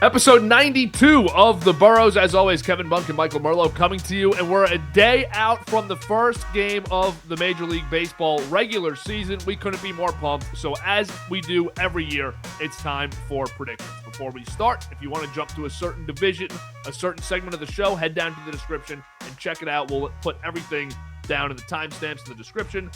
Episode 92 of The Burrows. As always, Kevin Bunk and Michael Merlo coming to you, and we're a day out from the first game of the Major League Baseball regular season. We couldn't be more pumped. So as we do every year, it's time for predictions. Before we start, if you want to jump to a certain division, a certain segment of the show, head down to the description and check it out. We'll put everything down in the timestamps in the description.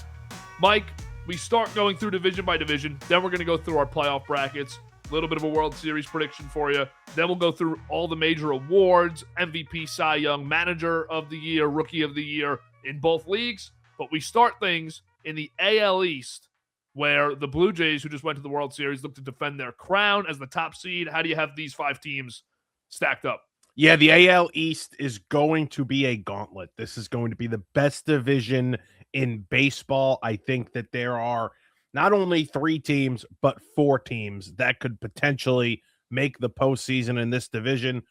Mike, we start going through division by division. Then we're going to go through our playoff brackets. A little bit of a World Series prediction for you. Then we'll go through all the major awards, MVP, Cy Young, Manager of the Year, Rookie of the Year in both leagues. But we start things in the AL East, where the Blue Jays, who just went to the World Series, look to defend their crown as the top seed. How do you have these five teams stacked up? Yeah, the AL East is going to be a gauntlet. This is going to be the best division in baseball. I think that there are not only three teams, but four teams that could potentially make the postseason in this division.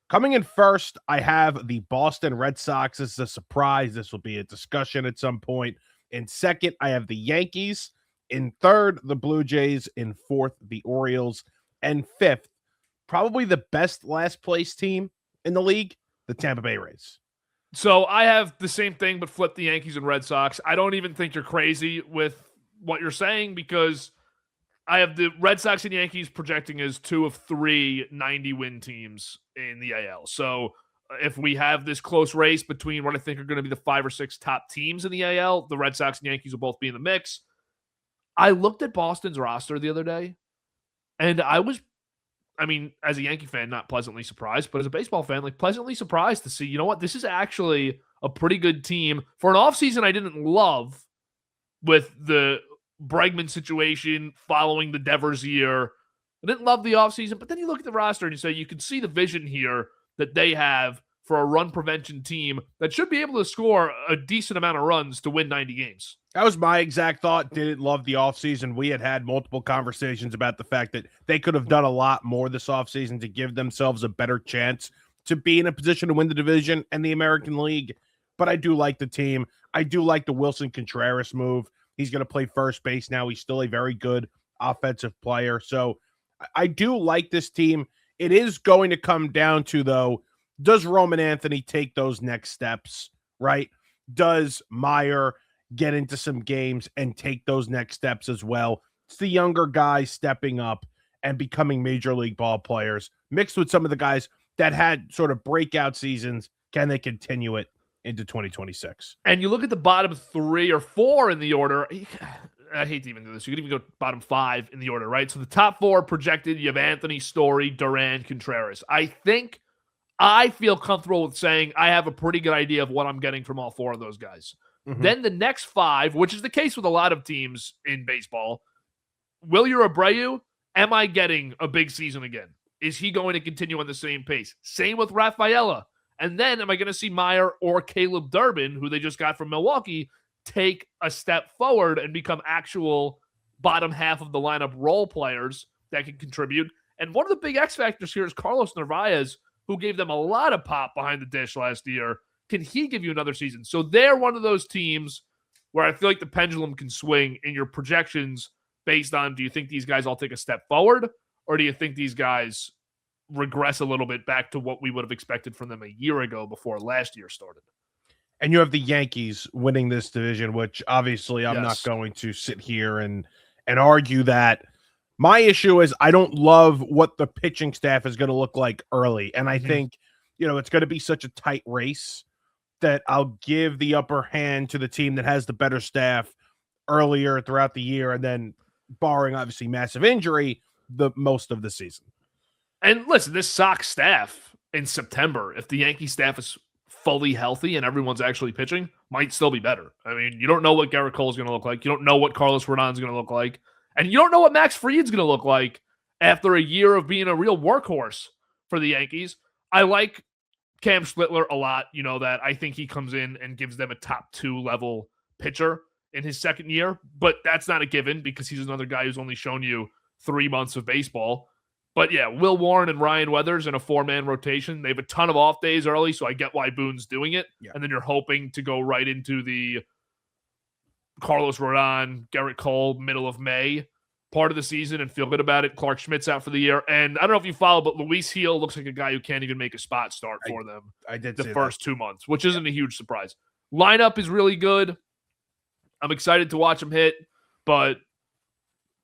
Coming in first, I have the Boston Red Sox. This is a surprise. This will be a discussion at some point. In second, I have the Yankees. In third, the Blue Jays. In fourth, the Orioles. And fifth, probably the best last place team in the league, the Tampa Bay Rays. So I have the same thing, but flip the Yankees and Red Sox. I don't even think you're crazy with what you're saying, because I have the Red Sox and Yankees projecting as two of three 90-win teams in the AL. So if we have this close race between what I think are going to be the 5 or 6 top teams in the AL, the Red Sox and Yankees will both be in the mix. I looked at Boston's roster the other day, and as a Yankee fan, not pleasantly surprised, but as a baseball fan, pleasantly surprised to see, you know what, this is actually a pretty good team for an offseason I didn't love, with the Bregman situation following the Devers year. I didn't love the offseason, but then you look at the roster and you say you can see the vision here that they have for a run prevention team that should be able to score a decent amount of runs to win 90 games. That was my exact thought. Didn't love the offseason. We had multiple conversations about the fact that they could have done a lot more this offseason to give themselves a better chance to be in a position to win the division and the American League. But I do like the team. I do like the Wilson Contreras move. He's going to play first base now. He's still a very good offensive player. So I do like this team. It is going to come down to, though, does Roman Anthony take those next steps, right? Does Meyer get into some games and take those next steps as well? It's the younger guys stepping up and becoming major league ball players, mixed with some of the guys that had sort of breakout seasons. Can they continue it into 2026? And you look at the bottom 3 or 4 in the order. I hate to even do this. You could even go bottom 5 in the order, right? So the top 4 projected, you have Anthony, Story, Duran, Contreras. I feel comfortable with saying I have a pretty good idea of what I'm getting from all 4 of those guys. Mm-hmm. Then the next 5, which is the case with a lot of teams in baseball, Wilyer Abreu, am I getting a big season again? Is he going to continue on the same pace? Same with Rafaela. And then am I going to see Meyer or Caleb Durbin, who they just got from Milwaukee, take a step forward and become actual bottom half of the lineup role players that can contribute? And one of the big X factors here is Carlos Narvaez, who gave them a lot of pop behind the dish last year. Can he give you another season? So they're one of those teams where I feel like the pendulum can swing in your projections based on, do you think these guys all take a step forward, or do you think these guys regress a little bit back to what we would have expected from them a year ago before last year started? And you have the Yankees winning this division, which obviously I'm not going to sit here and argue that. My issue is I don't love what the pitching staff is going to look like early. And I think, it's going to be such a tight race that I'll give the upper hand to the team that has the better staff earlier throughout the year. And then barring obviously massive injury, the most of the season. And listen, this Sox staff in September, if the Yankee staff is fully healthy and everyone's actually pitching, might still be better. I mean, you don't know what Garrett Cole is going to look like. You don't know what Carlos Rodon is going to look like. And you don't know what Max Fried's going to look like after a year of being a real workhorse for the Yankees. I like Cam Schlittler a lot. You know that. I think he comes in and gives them a top 2 level pitcher in his second year. But that's not a given because he's another guy who's only shown you 3 months of baseball. But yeah, Will Warren and Ryan Weathers in a 4-man rotation. They have a ton of off days early, so I get why Boone's doing it. Yeah. And then you're hoping to go right into the Carlos Rodon, Garrett Cole, middle of May part of the season and feel good about it. Clark Schmidt's out for the year. And I don't know if you follow, but Luis Heel looks like a guy who can't even make a spot start for them I did the see first that. 2 months, which isn't a huge surprise. Lineup is really good. I'm excited to watch him hit, but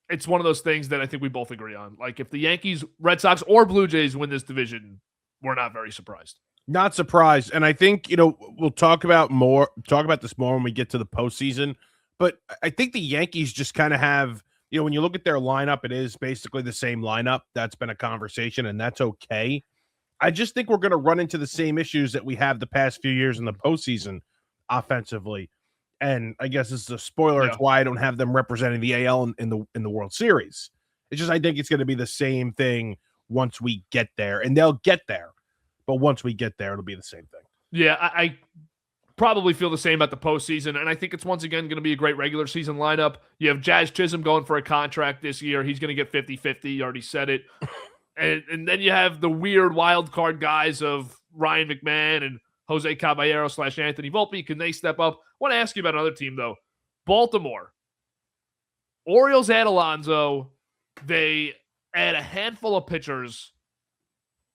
it's one of those things that I think we both agree on. Like, if the Yankees, Red Sox, or Blue Jays win this division, we're not very surprised. Not surprised. And I think, we'll talk about this more when we get to the postseason. But I think the Yankees just kind of have, when you look at their lineup, it is basically the same lineup. That's been a conversation, and that's okay. I just think we're going to run into the same issues that we have the past few years in the postseason offensively. And I guess this is a spoiler. It's why I don't have them representing the AL in the World Series. It's just I think it's going to be the same thing once we get there, and they'll get there. But once we get there, it'll be the same thing. Yeah, I probably feel the same about the postseason, and I think it's once again going to be a great regular season lineup. You have Jazz Chisholm going for a contract this year. He's going to get 50-50. You already said it. and then you have the weird wild card guys of Ryan McMahon and Jose Caballero / Anthony Volpe. Can they step up? I want to ask you about another team, though. Baltimore. Orioles add Alonso. They add a handful of pitchers,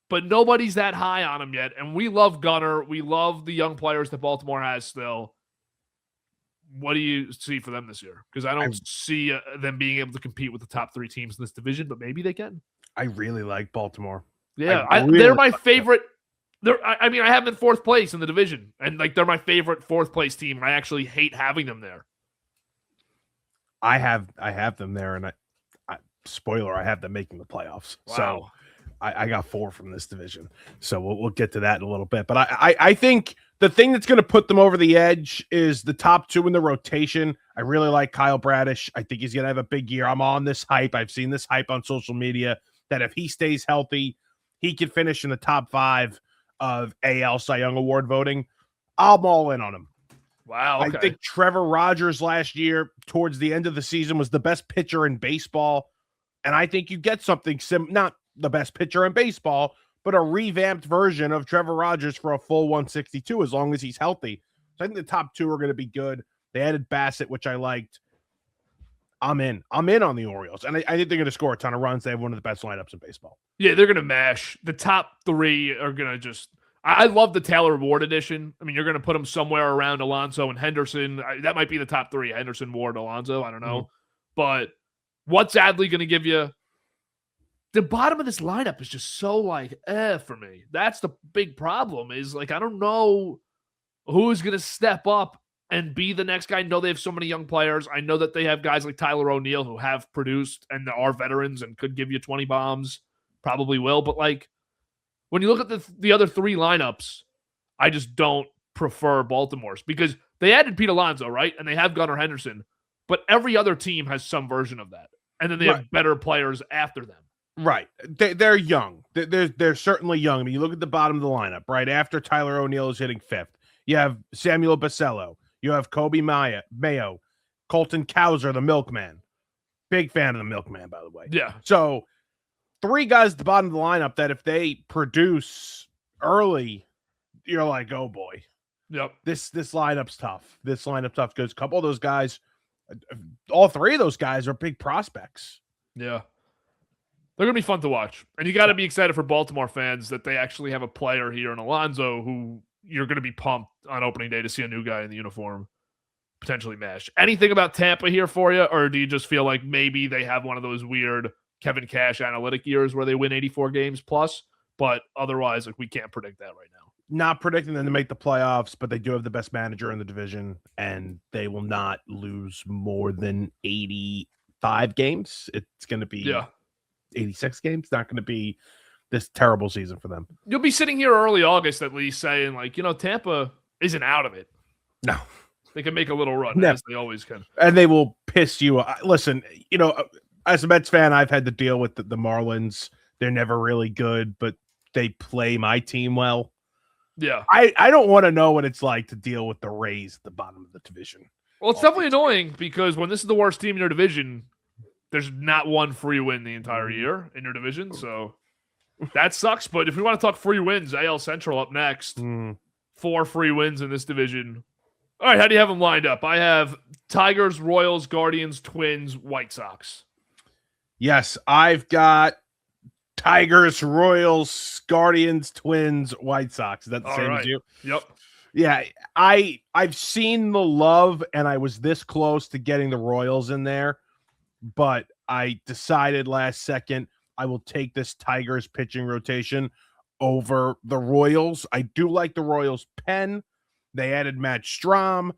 but nobody's that high on him yet. And we love Gunnar. We love the young players that Baltimore has still. What do you see for them this year? Because I don't see them being able to compete with the top 3 teams in this division, but maybe they can. I really like Baltimore. Yeah, they're my favorite. I have them in 4th place in the division, and they're my favorite 4th place team. And I actually hate having them there. I have them there, and spoiler, I have them making the playoffs. Wow. So I got 4 from this division. So we'll get to that in a little bit. But I think the thing that's going to put them over the edge is the top 2 in the rotation. I really like Kyle Bradish. I think he's going to have a big year. I'm on this hype. I've seen this hype on social media that if he stays healthy, he could finish in the top 5 of AL Cy Young Award voting. I'm all in on him. Wow. Okay. I think Trevor Rogers last year, towards the end of the season, was the best pitcher in baseball. And I think you get something not the best pitcher in baseball, but a revamped version of Trevor Rogers for a full 162 as long as he's healthy. So I think the top 2 are going to be good. They added Bassett, which I liked. I'm in on the Orioles. And I think they're going to score a ton of runs. They have one of the best lineups in baseball. Yeah, they're going to mash. The top 3 are going to just... I love the Taylor Ward edition. I mean, you're going to put them somewhere around Alonso and Henderson. That might be the top 3. Henderson, Ward, Alonso. I don't know. Mm-hmm. But what's Adley going to give you? The bottom of this lineup is just so for me. That's the big problem is I don't know who's going to step up and be the next guy. I know they have so many young players. I know that they have guys like Tyler O'Neill who have produced and are veterans and could give you 20 bombs. Probably will. But when you look at the other 3 lineups, I just don't prefer Baltimore's because they added Pete Alonso, right? And they have Gunnar Henderson. But every other team has some version of that. And then they have better players after them. Right. They're young. They're certainly young. I mean, you look at the bottom of the lineup, right? After Tyler O'Neill is hitting 5th, you have Samuel Basello. You have Kobe Mayo, Colton Cowser, the milkman. Big fan of the milkman, by the way. Yeah. So 3 guys at the bottom of the lineup that if they produce early, you're like, oh boy. Yep. This lineup's tough. This lineup's tough because a couple of those guys, all 3 of those guys are big prospects. Yeah. They're going to be fun to watch. And you got to be excited for Baltimore fans that they actually have a player here in Alonso who you're going to be pumped on opening day to see a new guy in the uniform potentially mash. Anything about Tampa here for you? Or do you just feel like maybe they have one of those weird Kevin Cash analytic years where they win 84 games plus, but otherwise we can't predict that right now? Not predicting them to make the playoffs, but they do have the best manager in the division and they will not lose more than 85 games. It's going to be 86 games. Not going to be this terrible season for them. You'll be sitting here early August at least saying Tampa isn't out of it. No. They can make a little run as they always can. And they will piss you. Listen, as a Mets fan, I've had to deal with the Marlins. They're never really good, but they play my team well. Yeah. I don't want to know what it's like to deal with the Rays at the bottom of the division. Well, it's definitely annoying because when this is the worst team in your division, there's not one free win the entire year in your division. So that sucks. But if we want to talk free wins, AL Central up next. 4 free wins in this division. All right, how do you have them lined up? I have Tigers, Royals, Guardians, Twins, White Sox. Yes, I've got Tigers, Royals, Guardians, Twins, White Sox. Is that the All same as right. you? Yep. Yeah, I've seen the love, and I was this close to getting the Royals in there, but I decided last second I will take this Tigers pitching rotation over the Royals. I do like the Royals pen. They added Matt Strahm,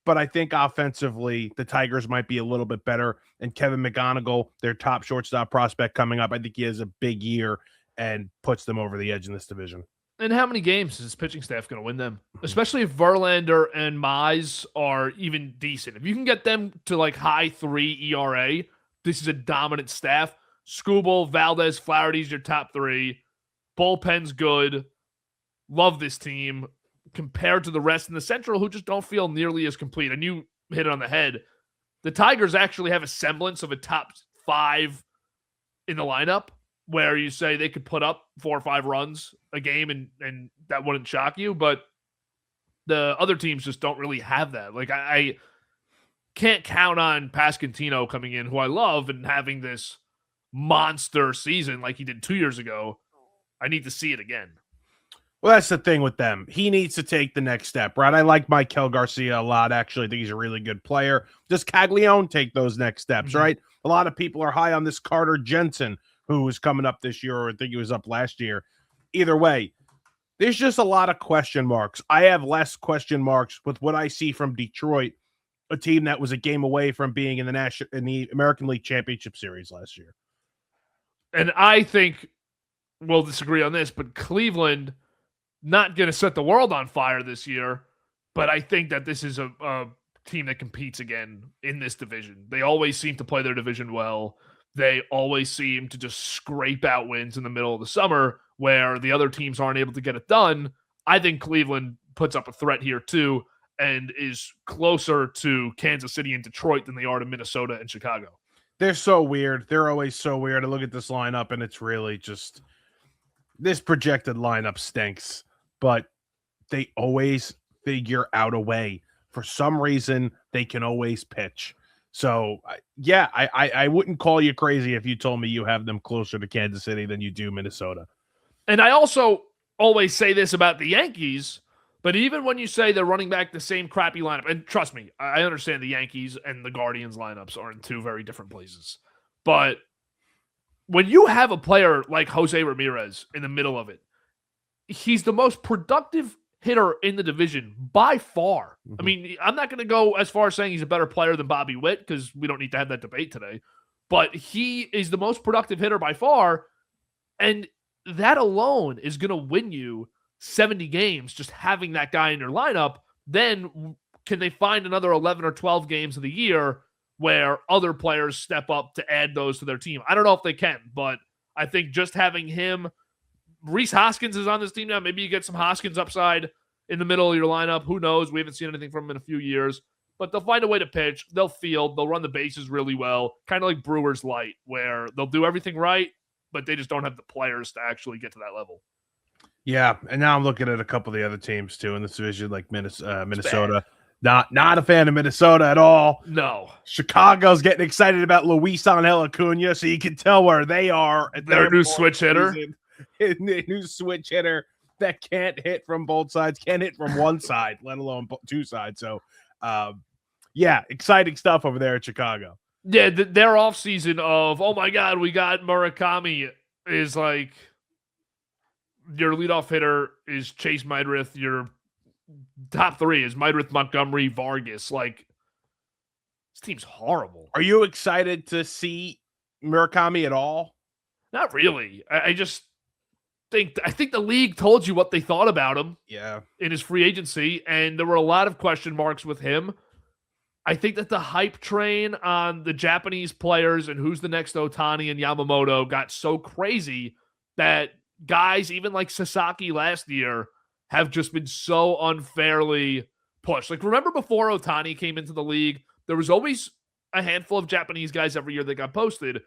but I think offensively the Tigers might be a little bit better. And Kevin McGonigal, their top shortstop prospect coming up, I think he has a big year and puts them over the edge in this division. And how many games is his pitching staff going to win them? Especially if Verlander and Mize are even decent. If you can get them to like high 3 ERA, this is a dominant staff. Skubal, Valdez, Flaherty's your top 3. Bullpen's good. Love this team compared to the rest in the Central who just don't feel nearly as complete. And you hit it on the head. The Tigers actually have a semblance of a top 5 in the lineup where you say they could put up 4 or 5 runs a game and that wouldn't shock you. But the other teams just don't really have that. Like I can't count on Pasquantino coming in, who I love, and having this monster season like he did 2 years ago. I need to see it again. Well, that's the thing with them. He needs to take the next step, right? I like Mikel Garcia a lot, actually. I think he's a really good player. Does Caglione take those next steps, right? A lot of people are high on this Carter Jensen, who is coming up this year, or I think he was up last year. Either way, there's just a lot of question marks. I have less question marks with what I see from Detroit, a team that was a game away from being in the American League Championship Series last year. And I think we'll disagree on this, but Cleveland not going to set the world on fire this year, but I think that this is a team that competes again in this division. They always seem to play their division well. They always seem to just scrape out wins in the middle of the summer where the other teams aren't able to get it done. I think Cleveland puts up a threat here too and is closer to Kansas City and Detroit than they are to Minnesota and Chicago. They're so weird. They're always so weird. I look at this lineup and it's really just this projected lineup stinks, but they always figure out a way. For some reason, they can always pitch. So, yeah, I wouldn't call you crazy if you told me you have them closer to Kansas City than you do Minnesota. And I also always say this about the Yankees, but even when you say they're running back the same crappy lineup, and trust me, I understand the Yankees and the Guardians lineups are in 2 very different places. But when you have a player like Jose Ramirez in the middle of it, he's the most productive hitter in the division by far. Mm-hmm. I mean, I'm not going to go as far as saying he's a better player than Bobby Witt because we don't need to have that debate today. But he is the most productive hitter by far. And that alone is going to win you 70 games just having that guy in your lineup. Then can they find another 11 or 12 games of the year where other players step up to add those to their team? I don't know if they can, but I think just having him, Rhys Hoskins is on this team now. Maybe you get some Hoskins upside in the middle of your lineup. Who knows? We haven't seen anything from him in a few years. But they'll find a way to pitch. They'll field. They'll run the bases really well. Kind of like Brewers light, where they'll do everything right, but they just don't have the players to actually get to that level. Yeah, and now I'm looking at a couple of the other teams, too, in this division, like Minnesota. Not a fan of Minnesota at all. No. Chicago's getting excited about Luis Angel Acuna, so you can tell where they are. At their new switch hitter. New switch hitter that can't hit from both sides, can't hit from one side, let alone 2 sides. So, yeah, exciting stuff over there at Chicago. Yeah, their offseason of, oh my God, we got Murakami is like your leadoff hitter is Chase Meidrith. Your top 3 is Meidrith, Montgomery, Vargas. Like, this team's horrible. Are you excited to see Murakami at all? Not really. I think the league told you what they thought about him. Yeah. In his free agency, and there were a lot of question marks with him. I think that the hype train on the Japanese players and who's the next Ohtani and Yamamoto got so crazy that guys, even like Sasaki last year, have just been so unfairly pushed. Like, remember before Ohtani came into the league, there was always a handful of Japanese guys every year that got posted,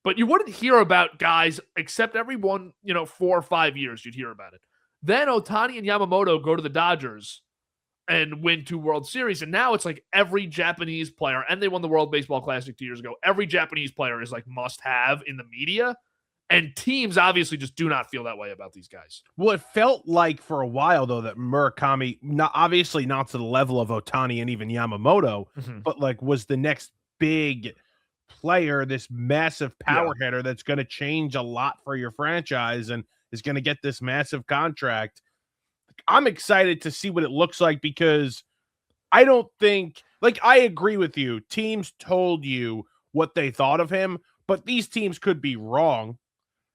but you wouldn't hear about guys except every 4 or 5 years you'd hear about it. Then Ohtani and Yamamoto go to the Dodgers. and win 2 World Series. And now it's like every Japanese player, and they won the World Baseball Classic 2 years ago. Every Japanese player is like must have in the media. And teams obviously just do not feel that way about these guys. Well, it felt like for a while, though, that Murakami, obviously not to the level of Ohtani and even Yamamoto, but like was the next big player, this massive power hitter that's going to change a lot for your franchise and is going to get this massive contract. I'm excited to see what it looks like because I don't think, like, I agree with you. Teams told you what they thought of him, but these teams could be wrong.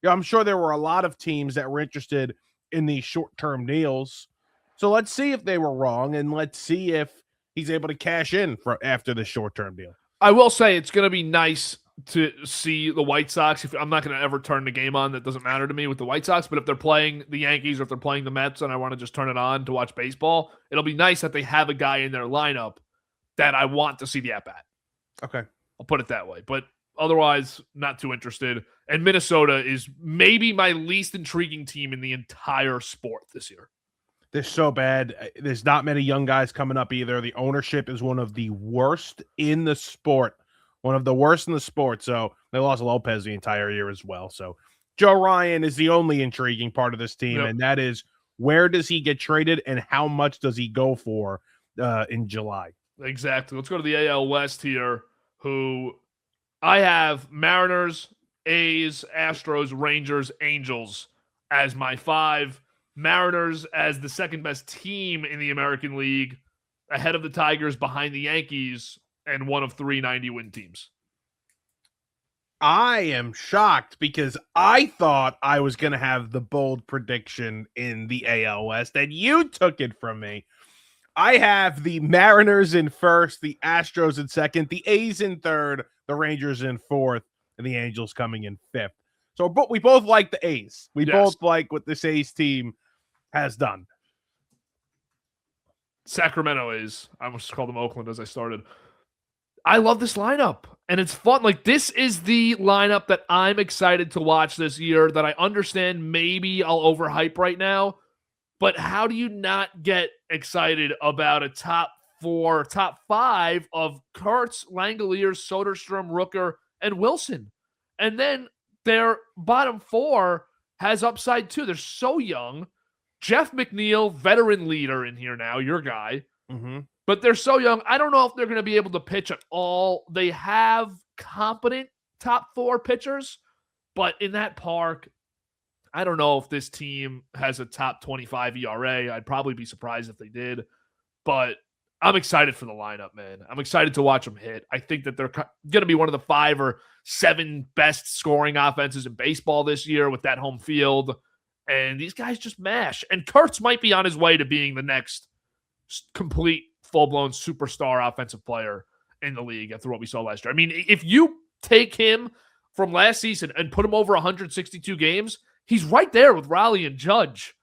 Yeah, I'm sure there were a lot of teams that were interested in these short-term deals. So let's see if they were wrong, and let's see if he's able to cash in after the short-term deal. I will say it's going to be nice to see the White Sox. I'm not going to ever turn the game on. That doesn't matter to me with the White Sox. But if they're playing the Yankees or if they're playing the Mets and I want to just turn it on to watch baseball, it'll be nice that they have a guy in their lineup that I want to see the at-bat. Okay. I'll put it that way. But otherwise, not too interested. And Minnesota is maybe my least intriguing team in the entire sport this year. They're so bad. There's not many young guys coming up either. The ownership is one of the worst in the sport. One of the worst in the sport. So they lost Lopez the entire year as well. So Joe Ryan is the only intriguing part of this team. And that is, where does he get traded and how much does he go for in July? Exactly. Let's go to the AL West here, who I have Mariners, A's, Astros, Rangers, Angels as my 5. Mariners as the second best team in the American League, ahead of the Tigers, behind the Yankees, and one of 3 90-win teams. I am shocked because I thought I was going to have the bold prediction in the AL West, and you took it from me. I have the Mariners in first, the Astros in second, the A's in third, the Rangers in fourth, and the Angels coming in fifth. So but we both like the A's. We both like what this A's team has done. Sacramento A's. I almost called them Oakland as I started. I love this lineup, and it's fun. Like, this is the lineup that I'm excited to watch this year, that I understand maybe I'll overhype right now, but how do you not get excited about a top 4, top 5 of Kurtz, Langoliers, Soderstrom, Rooker, and Wilson? And then their bottom 4 has upside too. They're so young. Jeff McNeil, veteran leader in here now, your guy. But they're so young. I don't know if they're going to be able to pitch at all. They have competent top 4 pitchers, but in that park, I don't know if this team has a top 25 ERA. I'd probably be surprised if they did, but I'm excited for the lineup, man. I'm excited to watch them hit. I think that they're going to be one of the 5 or 7 best scoring offenses in baseball this year with that home field. And these guys just mash. And Kurtz might be on his way to being the next complete full-blown superstar offensive player in the league after what we saw last year. I mean, if you take him from last season and put him over 162 games, he's right there with Raleigh and Judge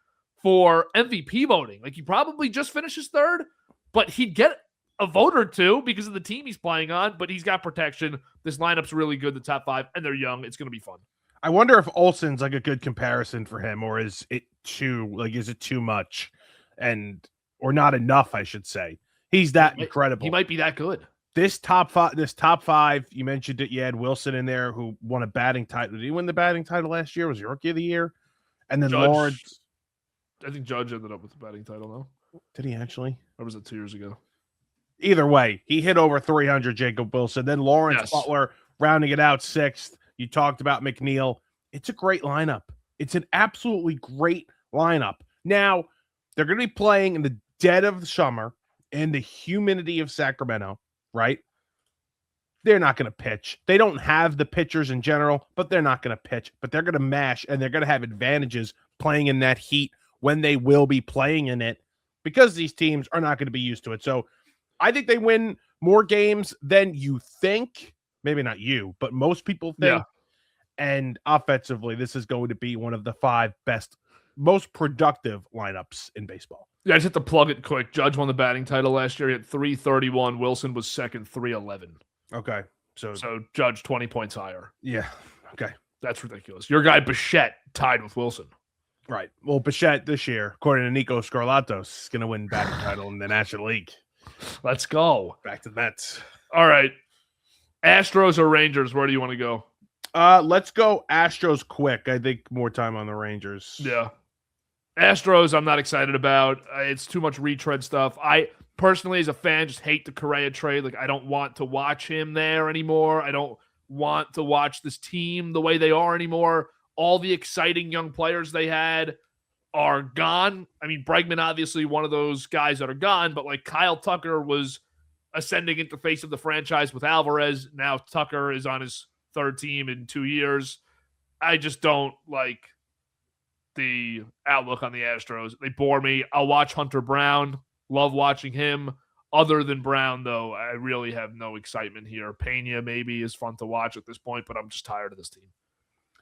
for MVP voting. Like, he probably just finishes 3rd, but he'd get a vote or 2 because of the team he's playing on, but he's got protection. This lineup's really good, the top 5, and they're young. It's going to be fun. I wonder if Olsen's like a good comparison for him, or is it too much or not enough, I should say. He's that incredible. He might be that good. This top 5, you mentioned it. You had Wilson in there who won a batting title. Did he win the batting title last year? Was he Rookie of the Year? And then Judge, Lawrence. I think Judge ended up with the batting title, no? Did he actually? Or was it 2 years ago? Either way, he hit over 300, Jacob Wilson. Then Lawrence Butler rounding it out 6th. You talked about McNeil. It's a great lineup. It's an absolutely great lineup. Now, they're going to be playing in the dead of the summer in the humidity of Sacramento, right? They're not going to pitch. They don't have the pitchers in general, but they're not going to pitch. But they're going to mash, and they're going to have advantages playing in that heat when they will be playing in it, because these teams are not going to be used to it. So I think they win more games than you think. Maybe not you, but most people think. Yeah. And offensively, this is going to be one of the 5 best, most productive lineups in baseball. Yeah, I just have to plug it quick. Judge won the batting title last year. He had 331. Wilson was second, 311. Okay. So Judge 20 points higher. Yeah. Okay. That's ridiculous. Your guy Bichette tied with Wilson. Right. Well, Bichette this year, according to Nico Scarlatos, is going to win batting title in the National League. Let's go. Back to the Mets. All right. Astros or Rangers? Where do you want to go? Let's go Astros quick. I think more time on the Rangers. Yeah. Astros, I'm not excited about. It's too much retread stuff. I personally, as a fan, just hate the Correa trade. Like, I don't want to watch him there anymore. I don't want to watch this team the way they are anymore. All the exciting young players they had are gone. I mean, Bregman, obviously one of those guys that are gone, but like Kyle Tucker was ascending into face of the franchise with Alvarez. Now Tucker is on his third team in 2 years. I just don't like the outlook on the Astros. They bore me. I'll watch Hunter Brown. Love watching him. Other than Brown, though, I really have no excitement here. Pena maybe is fun to watch at this point, but I'm just tired of this team.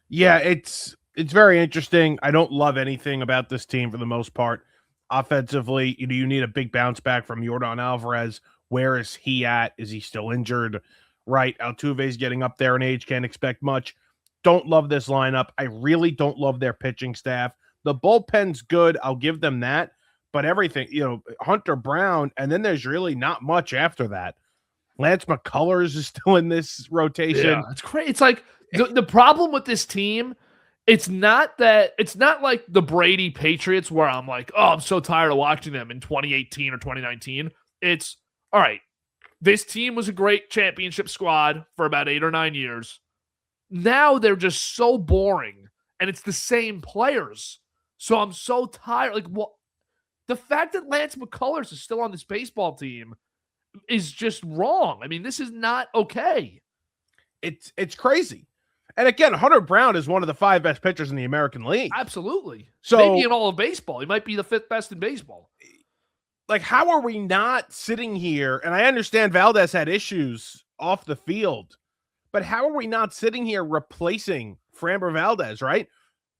Yeah, it's very interesting. I don't love anything about this team for the most part. Offensively, you need a big bounce back from Yordan Alvarez. Where is he at? Is he still injured? Right. Altuve's getting up there in age. Can't expect much. Don't love this lineup. I really don't love their pitching staff. The bullpen's good. I'll give them that. But everything, Hunter Brown, and then there's really not much after that. Lance McCullers is still in this rotation. Yeah, it's crazy. It's like the problem with this team, it's not like the Brady Patriots where I'm like, oh, I'm so tired of watching them in 2018 or 2019. It's, all right, this team was a great championship squad for about 8 or 9 years. Now they're just so boring, and it's the same players. So I'm so tired. Like, what? The fact that Lance McCullers is still on this baseball team is just wrong. I mean, this is not okay. It's crazy. And again, Hunter Brown is one of the 5 best pitchers in the American League. Absolutely. So maybe in all of baseball. He might be the 5th best in baseball. Like, how are we not sitting here? And I understand Valdez had issues off the field, but how are we not sitting here replacing Framber Valdez, right?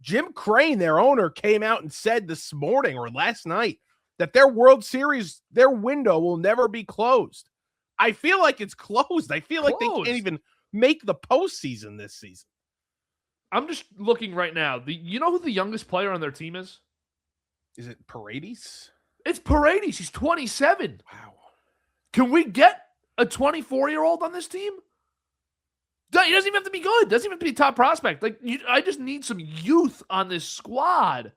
Jim Crane, their owner, came out and said this morning or last night that their World Series, their window will never be closed. I feel like it's closed. I feel like they can't even make the postseason this season. I'm just looking right now. You know who the youngest player on their team is? Is it Paredes? It's Paredes. He's 27. Wow. Can we get a 24-year-old on this team? He doesn't even have to be good. Doesn't even have to be a top prospect. I just need some youth on this squad.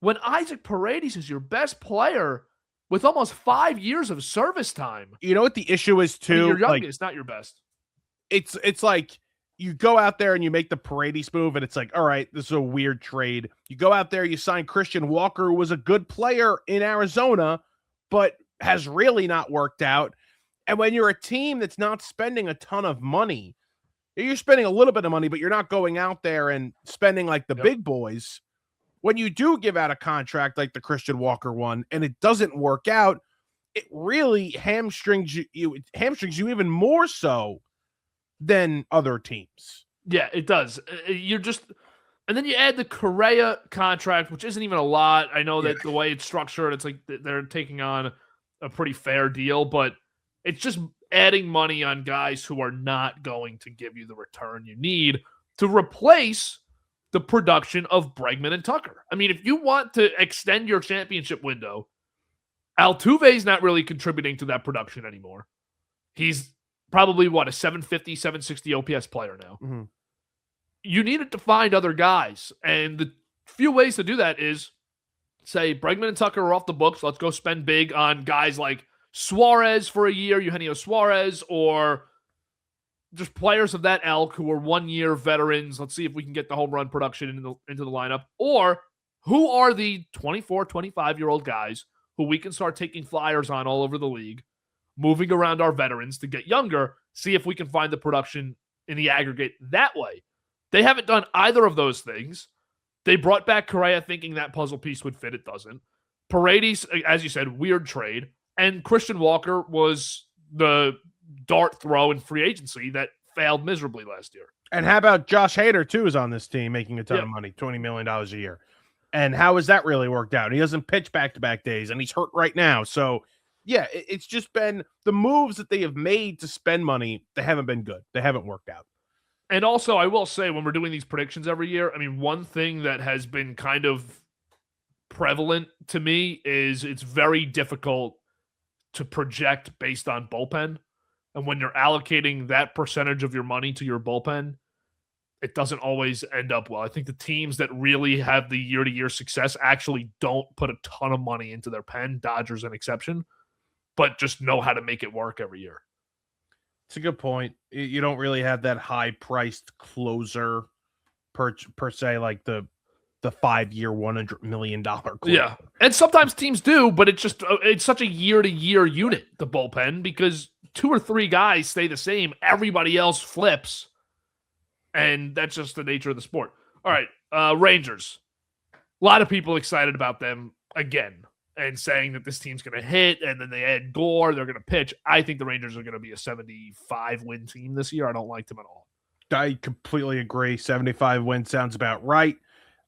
When Isaac Paredes is your best player with almost 5 years of service time. You know what the issue is too? I mean, your youngest, not your best. It's like you go out there and you make the Paredes move, and it's like, all right, this is a weird trade. You go out there, you sign Christian Walker, who was a good player in Arizona, but has really not worked out. And when you're a team that's not spending a ton of money, you're spending a little bit of money, but you're not going out there and spending like the big boys. When you do give out a contract like the Christian Walker one and it doesn't work out, it really hamstrings you even more so than other teams. Yeah, it does. And then you add the Correa contract, which isn't even a lot. I know that the way it's structured, it's like they're taking on a pretty fair deal, but it's just adding money on guys who are not going to give you the return you need to replace the production of Bregman and Tucker. I mean, if you want to extend your championship window, Altuve's not really contributing to that production anymore. He's probably, a 750, 760 OPS player now. Mm-hmm. You needed to find other guys. And the few ways to do that is say Bregman and Tucker are off the books. Let's go spend big on guys like Suarez for a year, Eugenio Suarez, or just players of that ilk who are 1-year veterans. Let's see if we can get the home run production into the lineup. Or who are the 24, 25-year-old guys who we can start taking flyers on all over the league, moving around our veterans to get younger, see if we can find the production in the aggregate that way. They haven't done either of those things. They brought back Correa thinking that puzzle piece would fit. It doesn't. Paredes, as you said, weird trade. And Christian Walker was the dart throw in free agency that failed miserably last year. And how about Josh Hader, too, is on this team making a ton of money, $20 million a year. And how has that really worked out? He doesn't pitch back-to-back days, and he's hurt right now. So, yeah, it's just been the moves that they have made to spend money. They haven't been good. They haven't worked out. And also, I will say, when we're doing these predictions every year, I mean, one thing that has been kind of prevalent to me is it's very difficult to project based on bullpen. And when you're allocating that percentage of your money to your bullpen, it doesn't always end up well. I think the teams that really have the year-to-year success actually don't put a ton of money into their pen, Dodgers an exception, but just know how to make it work every year. It's a good point. You don't really have that high-priced closer per se, like the 5-year, $100 million closer. Yeah, and sometimes teams do, but it's such a year-to-year unit, the bullpen, because 2 or 3 guys stay the same. Everybody else flips, and that's just the nature of the sport. All right, Rangers. A lot of people excited about them again and saying that this team's going to hit, and then they add Gore, they're going to pitch. I think the Rangers are going to be a 75-win team this year. I don't like them at all. I completely agree. 75 wins sounds about right.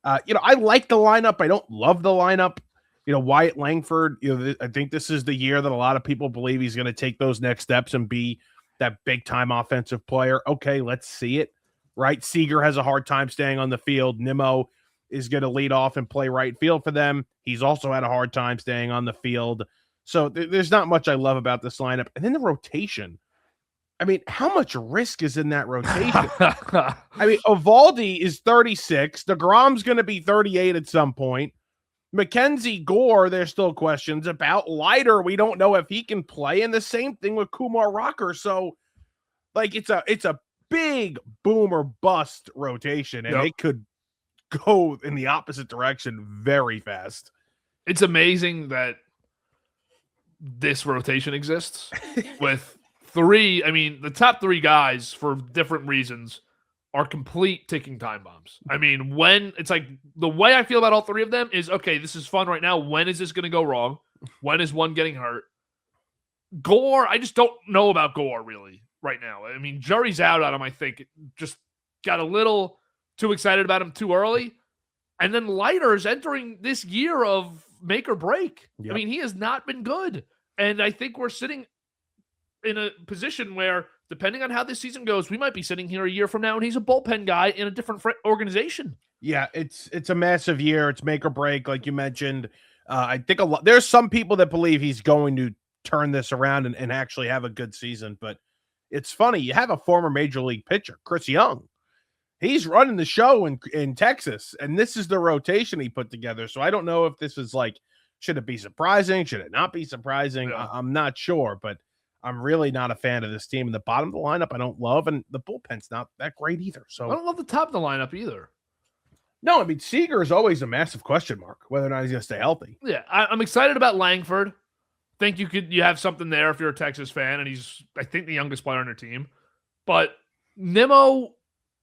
I like the lineup. I don't love the lineup. Wyatt Langford, I think this is the year that a lot of people believe he's going to take those next steps and be that big-time offensive player. Okay, let's see it, right? Seager has a hard time staying on the field. Nimmo is going to lead off and play right field for them. He's also had a hard time staying on the field. So there's not much I love about this lineup. And then the rotation. I mean, how much risk is in that rotation? I mean, Eovaldi is 36. DeGrom's going to be 38 at some point. Mackenzie Gore, there's still questions about. Leiter, we don't know if he can play. And the same thing with Kumar Rocker. So, it's a big boom or bust rotation, and it could go in the opposite direction very fast. It's amazing that this rotation exists with the top 3 guys for different reasons are complete ticking time bombs. I mean, when it's like the way I feel about all 3 of them is, okay, this is fun right now. When is this going to go wrong? When is one getting hurt? Gore, I just don't know about Gore really right now. I mean, jury's out on him, I think. Just got a little too excited about him too early. And then Leiter's entering this year of make or break. Yep. I mean, he has not been good. And I think we're sitting in a position where, depending on how this season goes, we might be sitting here a year from now and he's a bullpen guy in a different organization. Yeah, it's a massive year. It's make or break, like you mentioned. I think there's some people that believe he's going to turn this around and actually have a good season. But it's funny. You have a former major league pitcher, Chris Young. He's running the show in Texas, and this is the rotation he put together. So I don't know if this is should it be surprising? Should it not be surprising? Yeah. I'm not sure, but I'm really not a fan of this team. And the bottom of the lineup, I don't love, and the bullpen's not that great either. So I don't love the top of the lineup either. No, I mean, Seager is always a massive question mark, whether or not he's going to stay healthy. Yeah, I'm excited about Langford. Think you have something there if you're a Texas fan, and he's, I think, the youngest player on their team. But Nimmo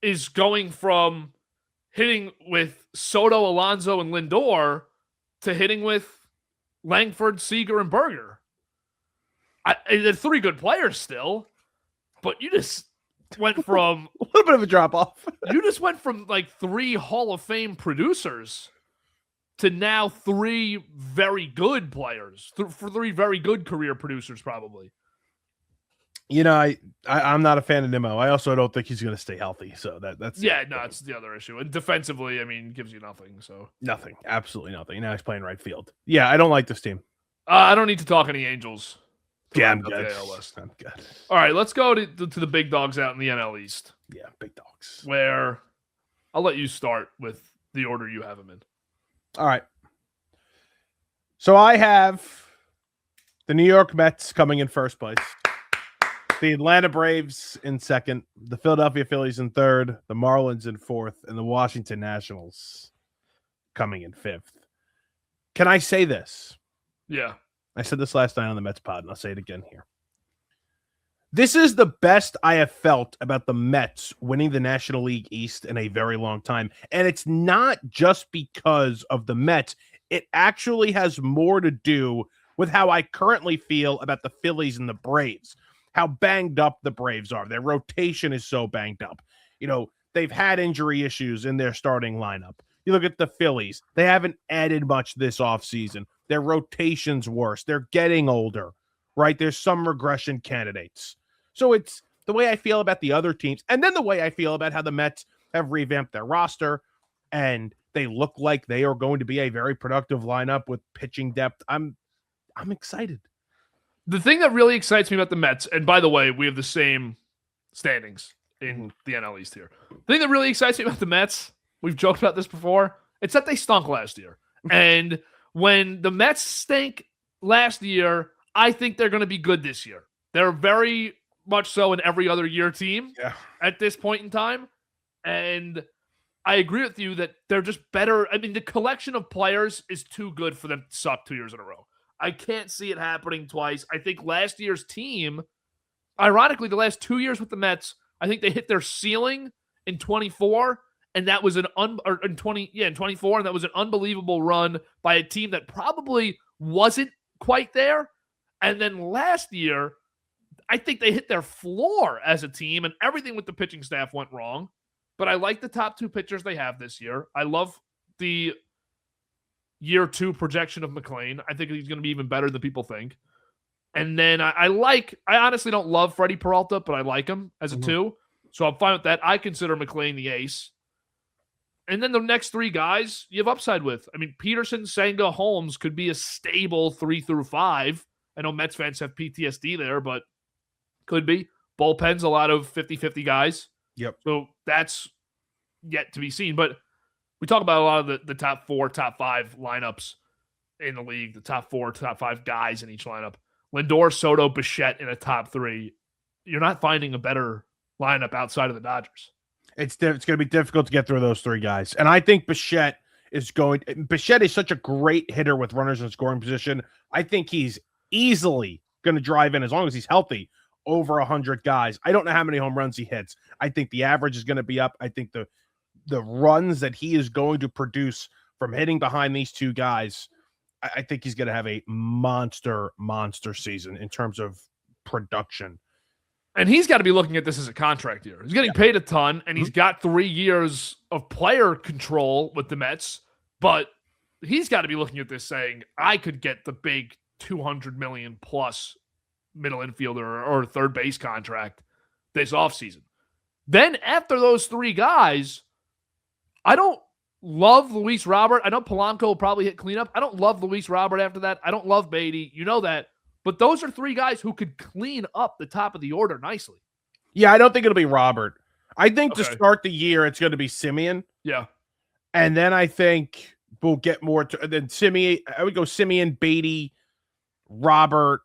is going from hitting with Soto, Alonso, and Lindor to hitting with Langford, Seager, and Berger. They're 3 good players still, but you just went from a little bit of a drop off. You just went from 3 Hall of Fame producers to now 3 very good players, for 3 very good career producers, probably. I'm not a fan of Nimmo. I also don't think he's going to stay healthy. So that's it's the other issue. And defensively, I mean, gives you nothing. So nothing, absolutely nothing. Now he's playing right field. Yeah, I don't like this team. I don't need to talk any Angels. Yeah, I'm good. I'm good. All right, let's go to the big dogs out in the NL East. Yeah, big dogs. Where I'll let you start with the order you have them in. All right. So I have the New York Mets coming in first place, the Atlanta Braves in second, the Philadelphia Phillies in third, the Marlins in fourth, and the Washington Nationals coming in fifth. Can I say this? Yeah. I said this last night on the Mets pod, and I'll say it again here. This is the best I have felt about the Mets winning the National League East in a very long time. And it's not just because of the Mets. It actually has more to do with how I currently feel about the Phillies and the Braves, how banged up the Braves are. Their rotation is so banged up. They've had injury issues in their starting lineup. You look at the Phillies. They haven't added much this offseason. Their rotation's worse. They're getting older, right? There's some regression candidates. So it's the way I feel about the other teams, and then the way I feel about how the Mets have revamped their roster, and they look like they are going to be a very productive lineup with pitching depth. I'm excited. The thing that really excites me about the Mets, and by the way, we have the same standings in the NL East here. The thing that really excites me about the Mets, we've joked about this before, it's that they stunk last year. And when the Mets stink last year, I think they're going to be good this year. They're very much so an every other year team at this point in time. And I agree with you that they're just better. I mean, the collection of players is too good for them to suck 2 years in a row. I can't see it happening twice. I think last year's team, ironically, the last 2 years with the Mets, I think they hit their ceiling in 24, and that was in 24, and that was an unbelievable run by a team that probably wasn't quite there. And then last year, I think they hit their floor as a team, and everything with the pitching staff went wrong. But I like the top 2 pitchers they have this year. I love the year 2 projection of McLean. I think he's going to be even better than people think. And then I honestly don't love Freddie Peralta, but I like him as a 2. So I'm fine with that. I consider McLean the ace. And then the next 3 guys you have upside with. I mean, Peterson, Senga, Holmes could be a stable 3 through 5. I know Mets fans have PTSD there, but could be. Bullpen's a lot of 50-50 guys. Yep. So that's yet to be seen. But we talk about a lot of the top 4, top 5 lineups in the league, the top 4, top 5 guys in each lineup. Lindor, Soto, Bichette in a top 3. You're not finding a better lineup outside of the Dodgers. It's going to be difficult to get through those 3 guys. And I think Bichette is such a great hitter with runners in scoring position. I think he's easily going to drive in, as long as he's healthy, over 100 guys. I don't know how many home runs he hits. I think the average is going to be up. I think the runs that he is going to produce from hitting behind these 2 guys, I think he's going to have a monster season in terms of production. And he's got to be looking at this as a contract year. He's getting paid a ton, and he's got 3 years of player control with the Mets, but he's got to be looking at this saying, I could get the big $200 million plus middle infielder or third base contract this offseason. Then after those 3 guys, I don't love Luis Robert. I know Polanco will probably hit cleanup. I don't love Luis Robert after that. I don't love Beatty. You know that. But those are 3 guys who could clean up the top of the order nicely. Yeah, I don't think it'll be Robert. I think to start the year, it's going to be Simeon. Yeah. And then I think we'll get more to then Simeon. I would go Simeon, Beatty, Robert,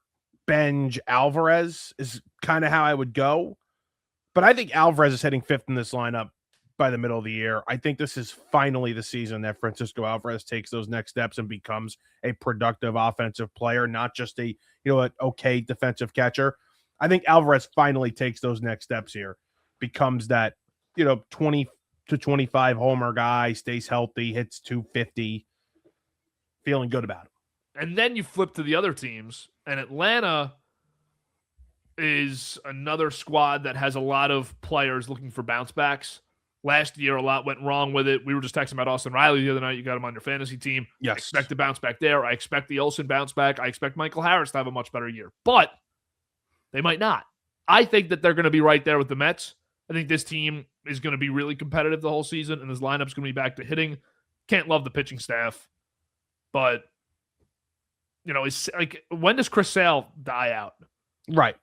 Benj, Alvarez is kind of how I would go. But I think Alvarez is hitting 5th in this lineup by the middle of the year. I think this is finally the season that Francisco Alvarez takes those next steps and becomes a productive offensive player, not just an okay defensive catcher. I think Alvarez finally takes those next steps here, becomes that, 20 to 25 homer guy, stays healthy, hits 250, feeling good about him. And then you flip to the other teams, and Atlanta is another squad that has a lot of players looking for bounce backs. Last year, a lot went wrong with it. We were just texting about Austin Riley the other night. You got him on your fantasy team. Yes. I expect to bounce back there. I expect the Olsen bounce back. I expect Michael Harris to have a much better year. But they might not. I think that they're going to be right there with the Mets. I think this team is going to be really competitive the whole season, and this lineup's going to be back to hitting. Can't love the pitching staff. But, it's like, when does Chris Sale die out? Right.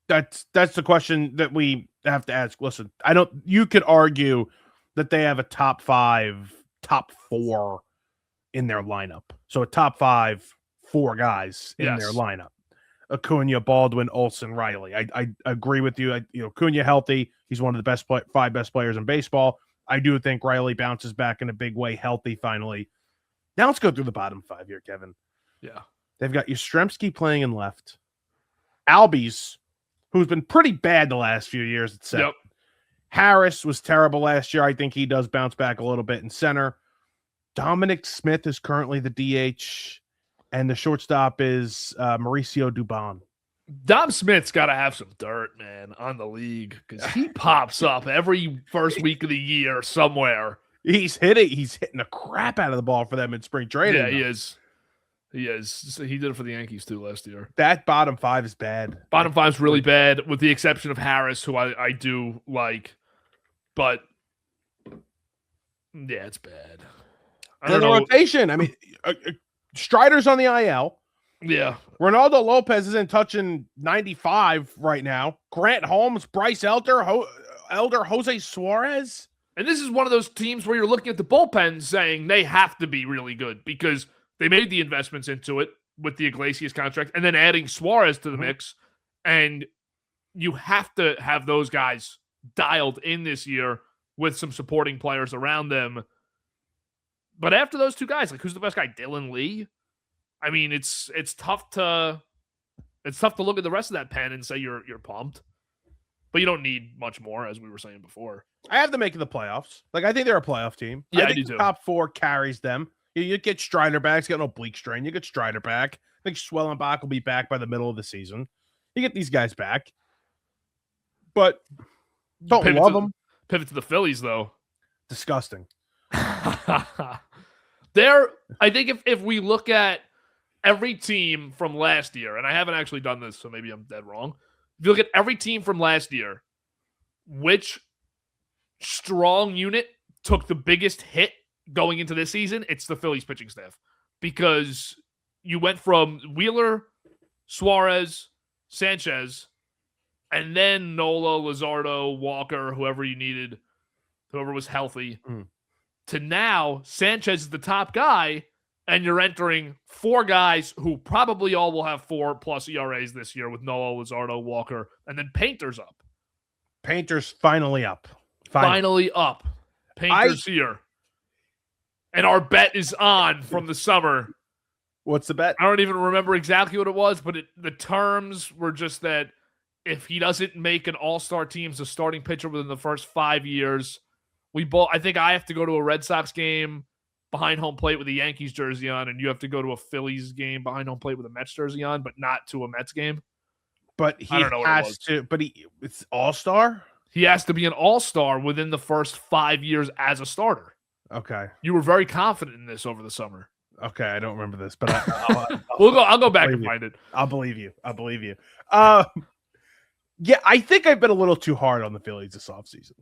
That's the question that we have to ask. Listen, you could argue that they have a top 5, top 4 in their lineup. So a top 5, 4 guys in their lineup. Acuna, Baldwin, Olsen, Riley. I agree with you. Acuna healthy. He's one of the best 5 best players in baseball. I do think Riley bounces back in a big way, healthy finally. Now let's go through the bottom 5 here, Kevin. Yeah. They've got Yastrzemski playing in left. Albies, who's been pretty bad the last few years at center. Yep. Harris was terrible last year. I think he does bounce back a little bit in center. Dominic Smith is currently the DH, and the shortstop is Mauricio Dubon. Dom Smith's got to have some dirt, man, on the league, because he pops up every first week of the year somewhere. He's hitting the crap out of the ball for them in spring training. Yeah, he is. He is. He did it for the Yankees too last year. That bottom 5 is bad. Bottom 5's really bad, with the exception of Harris, who I do like. But yeah, it's bad. I don't The know. rotation. I mean, Strider's on the IL. Yeah. Ronaldo Lopez isn't touching 95 right now. Grant Holmes, Bryce Elder, Jose Suarez. And this is one of those teams where you're looking at the bullpen saying they have to be really good because they made the investments into it with the Iglesias contract and then adding Suarez to the mix. And you have to have those guys dialed in this year with some supporting players around them. But after those two guys, like, who's the best guy? Dylan Lee? I mean, it's tough to look at the rest of that pen and say you're pumped. But you don't need much more, as we were saying before. I have them making the playoffs. Like, I think they're a playoff team. Yeah, I think do the too. top 4 carries them. You get Strider back. He's got no bleak strain. You get Strider back. I think Schwellenbach will be back by the middle of the season. You get these guys back. But don't love them. Pivot to the Phillies, though. Disgusting. I think if we look at every team from last year, and I haven't actually done this, so maybe I'm dead wrong. If you look at every team from last year, which strong unit took the biggest hit going into this season, it's the Phillies pitching staff. Because you went from Wheeler, Suarez, Sanchez, and then Nola, Luzardo, Walker, whoever you needed, whoever was healthy, to now Sanchez is the top guy, and you're entering 4 guys who probably all will have 4+ ERAs this year with Nola, Luzardo, Walker, and then Painter's up. Painter's finally up. Finally up. Painter's here. And our bet is on from the summer. What's the bet? I don't even remember exactly what it was, but the terms were just that if he doesn't make an all-star team as a starting pitcher within the first 5 years, I think I have to go to a Red Sox game behind home plate with a Yankees jersey on, and you have to go to a Phillies game behind home plate with a Mets jersey on, but not to a Mets game. But he has to. But it's all-star? He has to be an all-star within the first 5 years as a starter. Okay. You were very confident in this over the summer. Okay, I don't remember this, but I'll go back and find it. I'll believe you. Yeah, I think I've been a little too hard on the Phillies this offseason.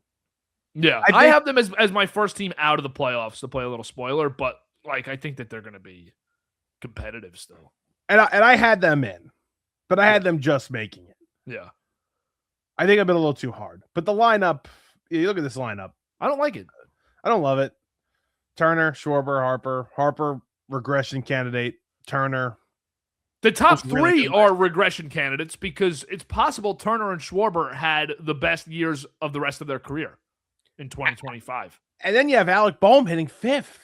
Yeah, I have them as my first team out of the playoffs, to play a little spoiler, but like I think that they're going to be competitive still. And I had them in, but I had them just making it. Yeah. I think I've been a little too hard. But the lineup, you look at this lineup. I don't like it. I don't love it. Turner, Schwarber, Harper, regression candidate. Turner. The top 3 are regression candidates because it's possible Turner and Schwarber had the best years of the rest of their career in 2025. And then you have Alec Boehm hitting 5th.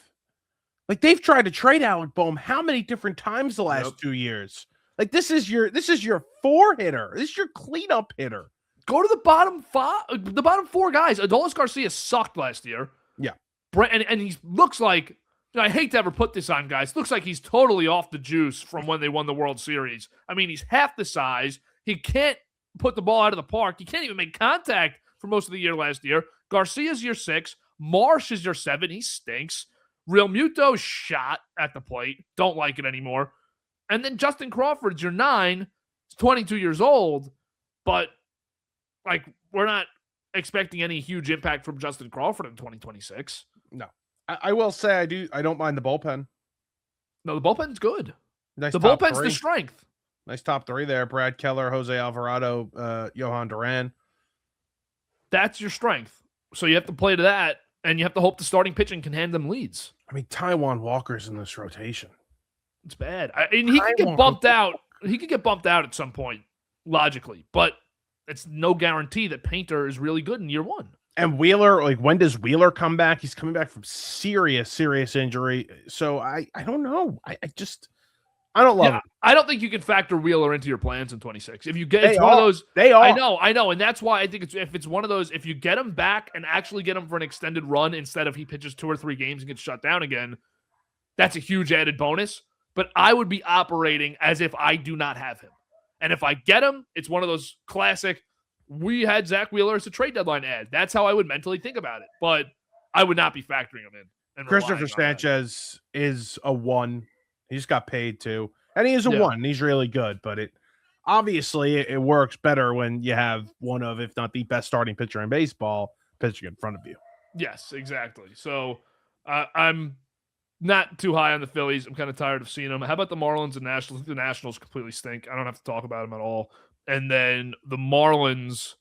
Like, they've tried to trade Alec Boehm how many different times the last 2 years? Like, this is your 4 hitter. This is your cleanup hitter. Go to the bottom 4 guys. Adolis Garcia sucked last year. Yeah. And he looks like, I hate to ever put this on guys, looks like he's totally off the juice from when they won the World Series. I mean, he's half the size. He can't put the ball out of the park. He can't even make contact for most of the year last year. Garcia's your 6. Marsh is your 7. He stinks. Real Muto's shot at the plate. Don't like it anymore. And then Justin Crawford's your 9. He's 22 years old. But, like, we're not expecting any huge impact from Justin Crawford in 2026. No. I will say I don't mind the bullpen. No, the bullpen's good. Nice. The bullpen's the strength. Nice top 3 there. Brad Keller, Jose Alvarado, Johan Duran. That's your strength. So you have to play to that, and you have to hope the starting pitching can hand them leads. I mean, Taijuan Walker's in this rotation. It's bad. And he could get bumped out. He could get bumped out at some point, logically. But it's no guarantee that Painter is really good in year 1. And Wheeler, like, when does Wheeler come back? He's coming back from serious injury. So I don't know. I don't love it. I don't think you can factor Wheeler into your plans in 26. If you get one of those, they are. I know, and that's why I think if it's one of those, if you get him back and actually get him for an extended run instead of he pitches 2 or 3 games and gets shut down again, that's a huge added bonus. But I would be operating as if I do not have him, and if I get him, it's one of those classic. We had Zach Wheeler as a trade deadline ad. That's how I would mentally think about it, but I would not be factoring him in. Christopher Sanchez is a 1 He just got paid too. And he is a Yeah. 1. He's really good, but it works better when you have one of, if not the best starting pitcher in baseball, pitching in front of you. Yes, exactly. So I'm not too high on the Phillies. I'm kind of tired of seeing them. How about the Marlins and Nationals? The Nationals completely stink. I don't have to talk about them at all. And then the Marlins,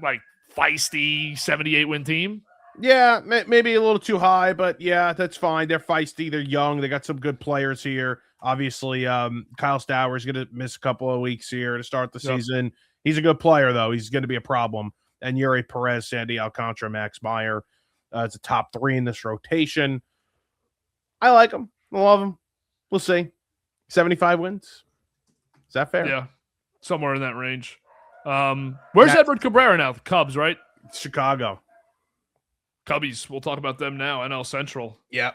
like feisty 78-win team. Yeah, maybe a little too high, but yeah, that's fine. They're feisty. They're young. They got some good players here. Obviously, Kyle Stowers going to miss a couple of weeks here to start the season. He's a good player, though. He's going to be a problem. And Yuri Perez, Sandy Alcantara, Max Meyer. It's a top 3 in this rotation. I like him. I love him. We'll see. 75 wins. Is that fair? Yeah, somewhere in that range. Where's Edward Cabrera now? The Cubs, right? Chicago. Cubbies. We'll talk about them now. NL Central. Yep.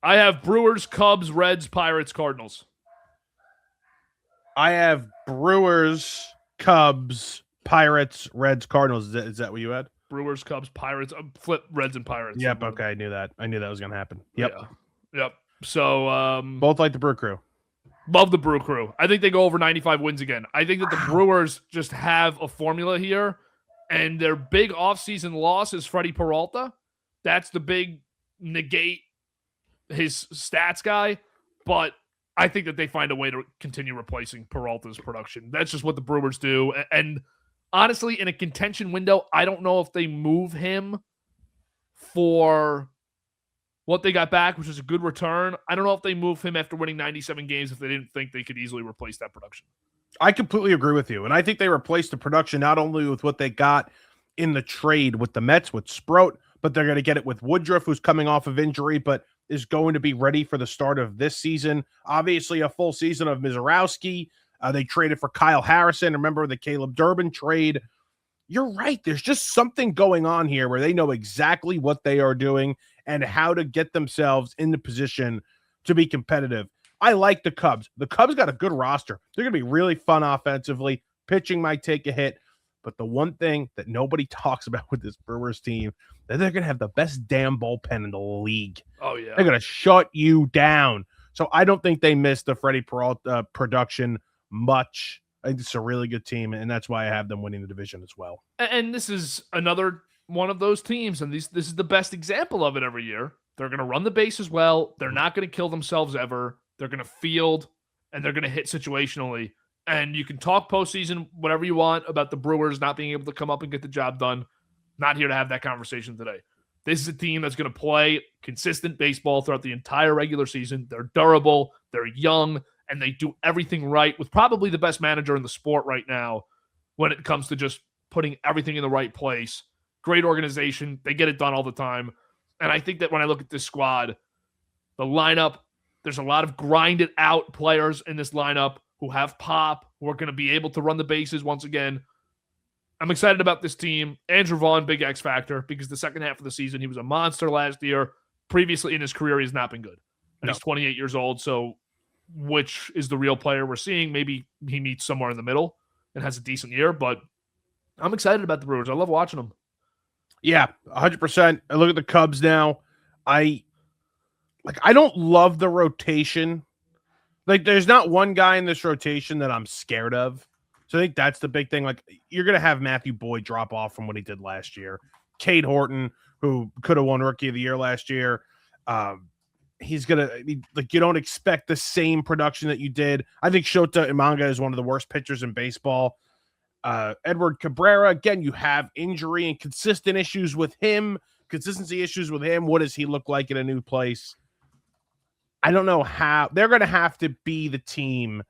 I have Brewers, Cubs, Reds, Pirates, Cardinals. I have Brewers, Cubs, Pirates, Reds, Cardinals. Is that what you had? Brewers, Cubs, Pirates. Flip Reds and Pirates. Yep. Okay. I knew that. I knew that was going to happen. Yep. Yeah. Yep. So both like the Brew Crew. Love the Brew Crew. I think they go over 95 wins again. I think that the Brewers just have a formula here, and their big offseason loss is Freddie Peralta. That's the big negate his stats guy, but I think that they find a way to continue replacing Peralta's production. That's just what the Brewers do. And honestly, in a contention window, I don't know if they move him for what they got back, which is a good return. I don't know if they move him after winning 97 games if they didn't think they could easily replace that production. I completely agree with you. And I think they replaced the production not only with what they got in the trade with the Mets, with Sprout, but they're going to get it with Woodruff, who's coming off of injury, but is going to be ready for the start of this season. Obviously, a full season of Mizorowski. They traded for Kyle Harrison. Remember the Caleb Durbin trade? You're right. There's just something going on here where they know exactly what they are doing and how to get themselves in the position to be competitive. I like the Cubs. The Cubs got a good roster. They're going to be really fun offensively. Pitching might take a hit. But the one thing that nobody talks about with this Brewers team, that they're going to have the best damn bullpen in the league. Oh, yeah. They're going to shut you down. So I don't think they missed the Freddie Peralta production much. I think it's a really good team, and that's why I have them winning the division as well. And this is another one of those teams, and this is the best example of it every year. They're going to run the bases well. They're not going to kill themselves ever. They're going to field, and they're going to hit situationally. And you can talk postseason whatever you want about the Brewers not being able to come up and get the job done. Not here to have that conversation today. This is a team that's going to play consistent baseball throughout the entire regular season. They're durable, they're young, and they do everything right with probably the best manager in the sport right now when it comes to just putting everything in the right place. Great organization. They get it done all the time. And I think that when I look at this squad, the lineup, there's a lot of grinded out players in this lineup who have pop, who are going to be able to run the bases once again. I'm excited about this team. Andrew Vaughn, big X factor, because the second half of the season, he was a monster last year. Previously in his career, he's not been good. And he's 28 years old, so which is the real player we're seeing? Maybe he meets somewhere in the middle and has a decent year, but I'm excited about the Brewers. I love watching them. Yeah, 100%. I look at the Cubs now. I don't love the rotation. Like, there's not one guy in this rotation that I'm scared of. So I think that's the big thing. Like, you're going to have Matthew Boyd drop off from what he did last year. Cade Horton, who could have won Rookie of the Year last year. He's going to, like, you don't expect the same production that you did. I think Shota Imanga is one of the worst pitchers in baseball. Edward Cabrera, again, you have injury and consistency issues with him. What does he look like in a new place? I don't know how. They're going to have to be the team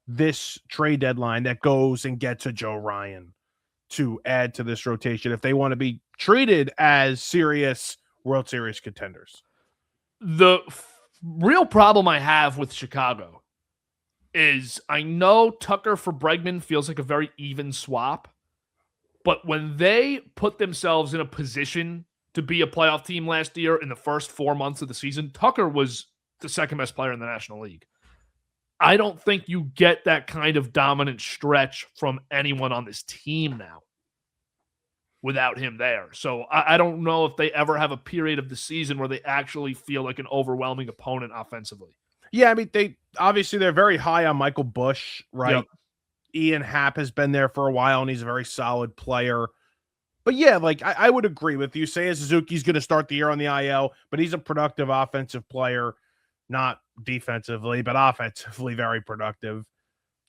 this trade deadline that goes and gets a Joe Ryan to add to this rotation if they want to be treated as serious World Series contenders. The real problem I have with Chicago is I know Tucker for Bregman feels like a very even swap, but when they put themselves in a position to be a playoff team last year in the first 4 months of the season, Tucker was the second best player in the National League. I don't think you get that kind of dominant stretch from anyone on this team now. without him there. So I don't know if they ever have a period of the season where they actually feel like an overwhelming opponent offensively. Yeah, I mean, they're very high on Michael Bush, right? Yep. Ian Happ has been there for a while, and he's a very solid player. But yeah, like I would agree with you. Seiya Suzuki's going to start the year on the IL, but he's a productive offensive player, not defensively, but offensively very productive.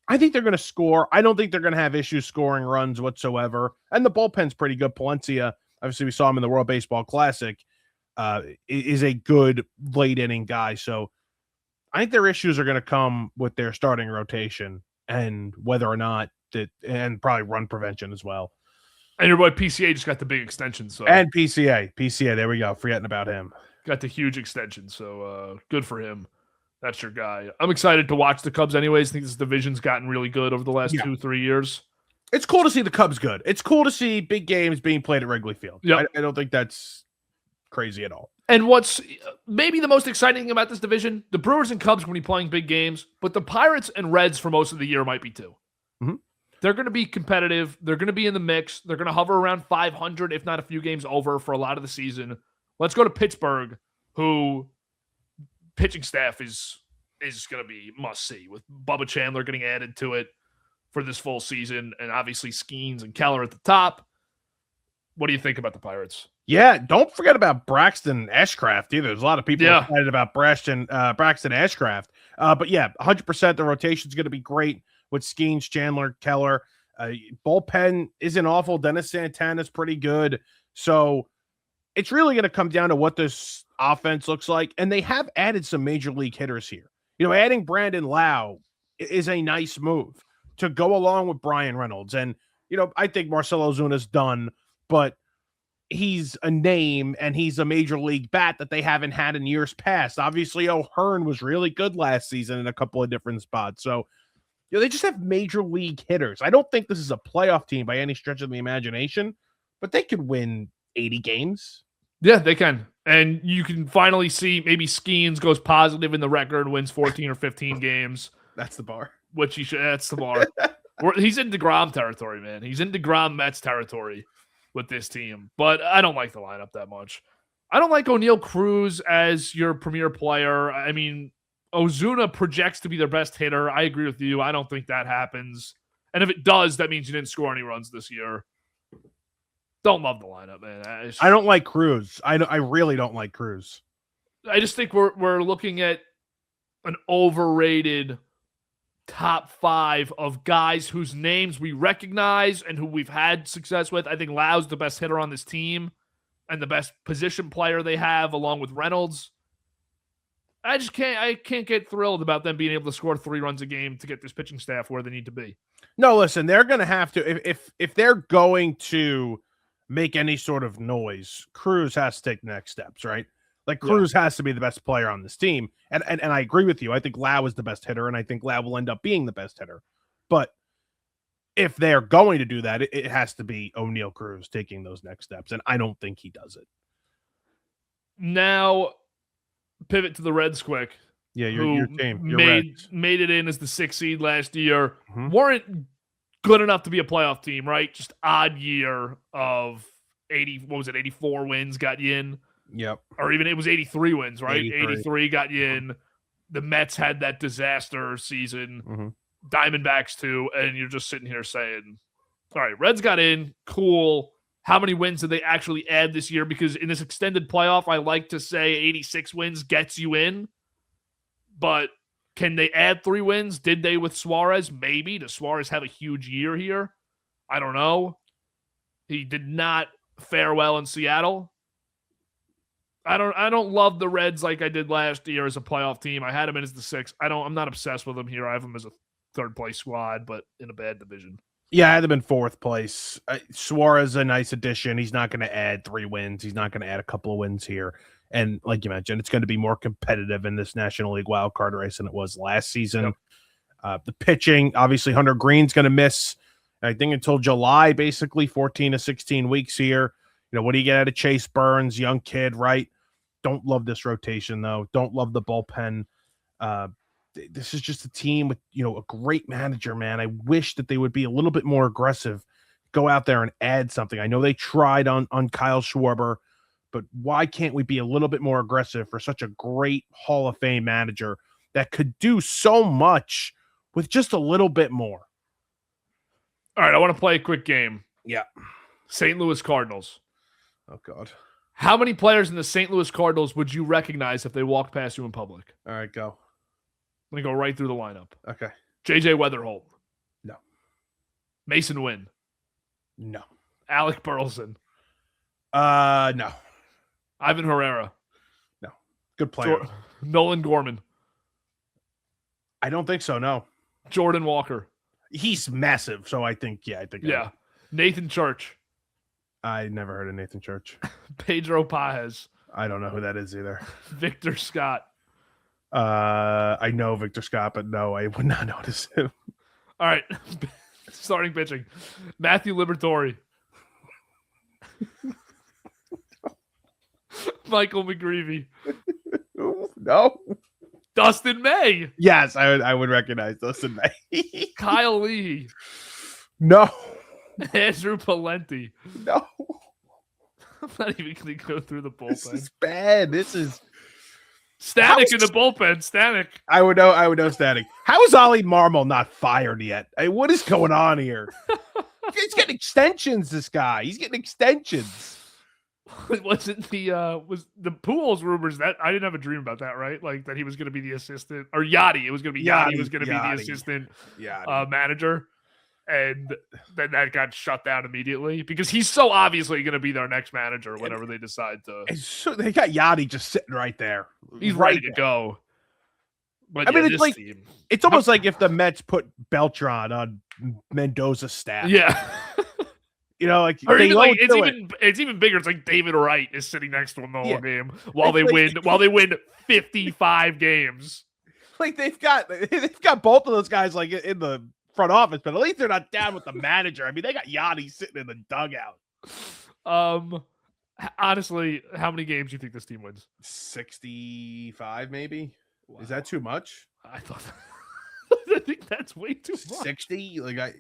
I think they're going to score. I don't think they're going to have issues scoring runs whatsoever. And the bullpen's pretty good. Palencia, obviously we saw him in the World Baseball Classic, is a good late inning guy. So I think their issues are going to come with their starting rotation and whether or not that, and probably run prevention as well. And your boy PCA just got the big extension. So and PCA, there we go. Forgetting about him. Got the huge extension. So good for him. That's your guy. I'm excited to watch the Cubs anyways. I think this division's gotten really good over the last 2-3 years. It's cool to see the Cubs good. It's cool to see big games being played at Wrigley Field. Yep. I don't think that's crazy at all. And what's maybe the most exciting thing about this division, the Brewers and Cubs going to be playing big games, but the Pirates and Reds for most of the year might be too. Mm-hmm. They're going to be competitive. They're going to be in the mix. They're going to hover around 500, if not a few games over for a lot of the season. Let's go to Pittsburgh, who pitching staff is going to be must-see, with Bubba Chandler getting added to it for this full season, and obviously Skeens and Keller at the top. What do you think about the Pirates? Yeah, don't forget about Braxton Ashcraft either. There's a lot of people excited about Braxton Ashcraft. But yeah, 100% the rotation's going to be great with Skeens, Chandler, Keller. Bullpen isn't awful. Dennis Santana's pretty good. So it's really going to come down to what this offense looks like. And they have added some major league hitters here. You know, adding Brandon Lau is a nice move to go along with Brian Reynolds. And, you know, I think Marcell Ozuna's done, but he's a name and he's a major league bat that they haven't had in years past. Obviously, O'Hearn was really good last season in a couple of different spots. So, you know, they just have major league hitters. I don't think this is a playoff team by any stretch of the imagination, but they could win 80 games. Yeah, they can. And you can finally see maybe Skeens goes positive in the record, wins 14 or 15 games. That's the bar. Which he should. That's the bar. He's in DeGrom territory, man. He's in DeGrom Mets territory with this team. But I don't like the lineup that much. I don't like O'Neal Cruz as your premier player. I mean, Ozuna projects to be their best hitter. I agree with you. I don't think that happens. And if it does, that means you didn't score any runs this year. Don't love the lineup, man. I don't like Cruz. I really don't like Cruz. I just think we're looking at an overrated top 5 of guys whose names we recognize and who we've had success with. I think Lau's the best hitter on this team and the best position player they have, along with Reynolds. I can't get thrilled about them being able to score 3 runs a game to get this pitching staff where they need to be. No, listen, they're going to have to, if they're going to make any sort of noise, Cruz has to take the next steps, right? Like Cruz has to be the best player on this team. And I agree with you. I think Lau is the best hitter, and I think Lau will end up being the best hitter. But if they're going to do that, it has to be O'Neal Cruz taking those next steps. And I don't think he does it. Now, pivot to the Reds quick. Yeah, your team. Made it in as the 6th seed last year. Mm-hmm. Weren't good enough to be a playoff team, right? Just odd year of 84 wins got you in. Yep. Or even it was 83 wins, right? 83 got you in. The Mets had that disaster season. Mm-hmm. Diamondbacks too. And you're just sitting here saying, all right, Reds got in. Cool. How many wins did they actually add this year? Because in this extended playoff, I like to say 86 wins gets you in. But can they add 3 wins? Did they with Suarez? Maybe. Does Suarez have a huge year here? I don't know. He did not fare well in Seattle. I don't love the Reds like I did last year as a playoff team. I had them in as the 6th. I'm not obsessed with them here. I have them as a 3rd place squad, but in a bad division. Yeah, I had them in 4th place. Suarez is a nice addition. He's not going to add 3 wins. He's not going to add a couple of wins here. And like you mentioned, it's going to be more competitive in this National League wildcard race than it was last season. Yep. The pitching, obviously, Hunter Green's going to miss, I think, until July, basically 14 to 16 weeks here. You know, what do you get out of Chase Burns, young kid, right? Don't love this rotation, though. Don't love the bullpen. This is just a team with, you know, a great manager, man. I wish that they would be a little bit more aggressive go out there and add something. I know they tried on Kyle Schwarber, but why can't we be a little bit more aggressive for such a great Hall of Fame manager that could do so much with just a little bit more? All right, I want to play a quick game. Yeah. St. Louis Cardinals. Oh, God. How many players in the St. Louis Cardinals would you recognize if they walked past you in public? All right, go. Let me go right through the lineup. Okay. JJ Weatherholt. No. Mason Wynn. No. Alec Burleson. No. Ivan Herrera. No. Good player. Nolan Gorman. I don't think so, no. Jordan Walker. He's massive, so I think. Nathan Church. I never heard of Nathan Church. Pedro Paez. I don't know who that is either. Victor Scott. I know Victor Scott, but no, I would not notice him. All right. Starting pitching. Matthew Liberatore. Michael McGreevy. No. Dustin May. Yes, I would recognize Dustin May. Kyle Lee. No. Andrew Palenti. No. I'm not even going to go through the bullpen. This is bad. This is Static in the bullpen. Static. I would know Static. How is Ollie Marmol not fired yet? Hey, what is going on here? He's getting extensions, this guy. He's getting extensions. Wasn't was the Pujols rumors that I didn't have a dream about that, right? Like that he was going to be the assistant, or Yachty. It was going to be Yachty was going to be the assistant manager, and then that got shut down immediately because he's so obviously going to be their next manager whenever they decide to. So they got Yachty just sitting right there. He's ready to go. But I mean, it's like team. It's almost like if the Mets put Beltran on Mendoza's staff. Yeah. You know, like, or even like it's even bigger. It's like David Wright is sitting next to him the whole game while they win 55 games. Like they've got both of those guys like in the front office, but at least they're not down with the manager. I mean, they got Yachty sitting in the dugout. Honestly, how many games do you think this team wins? 65, maybe. Wow. Is that too much? I think that's way too much. 60? Like I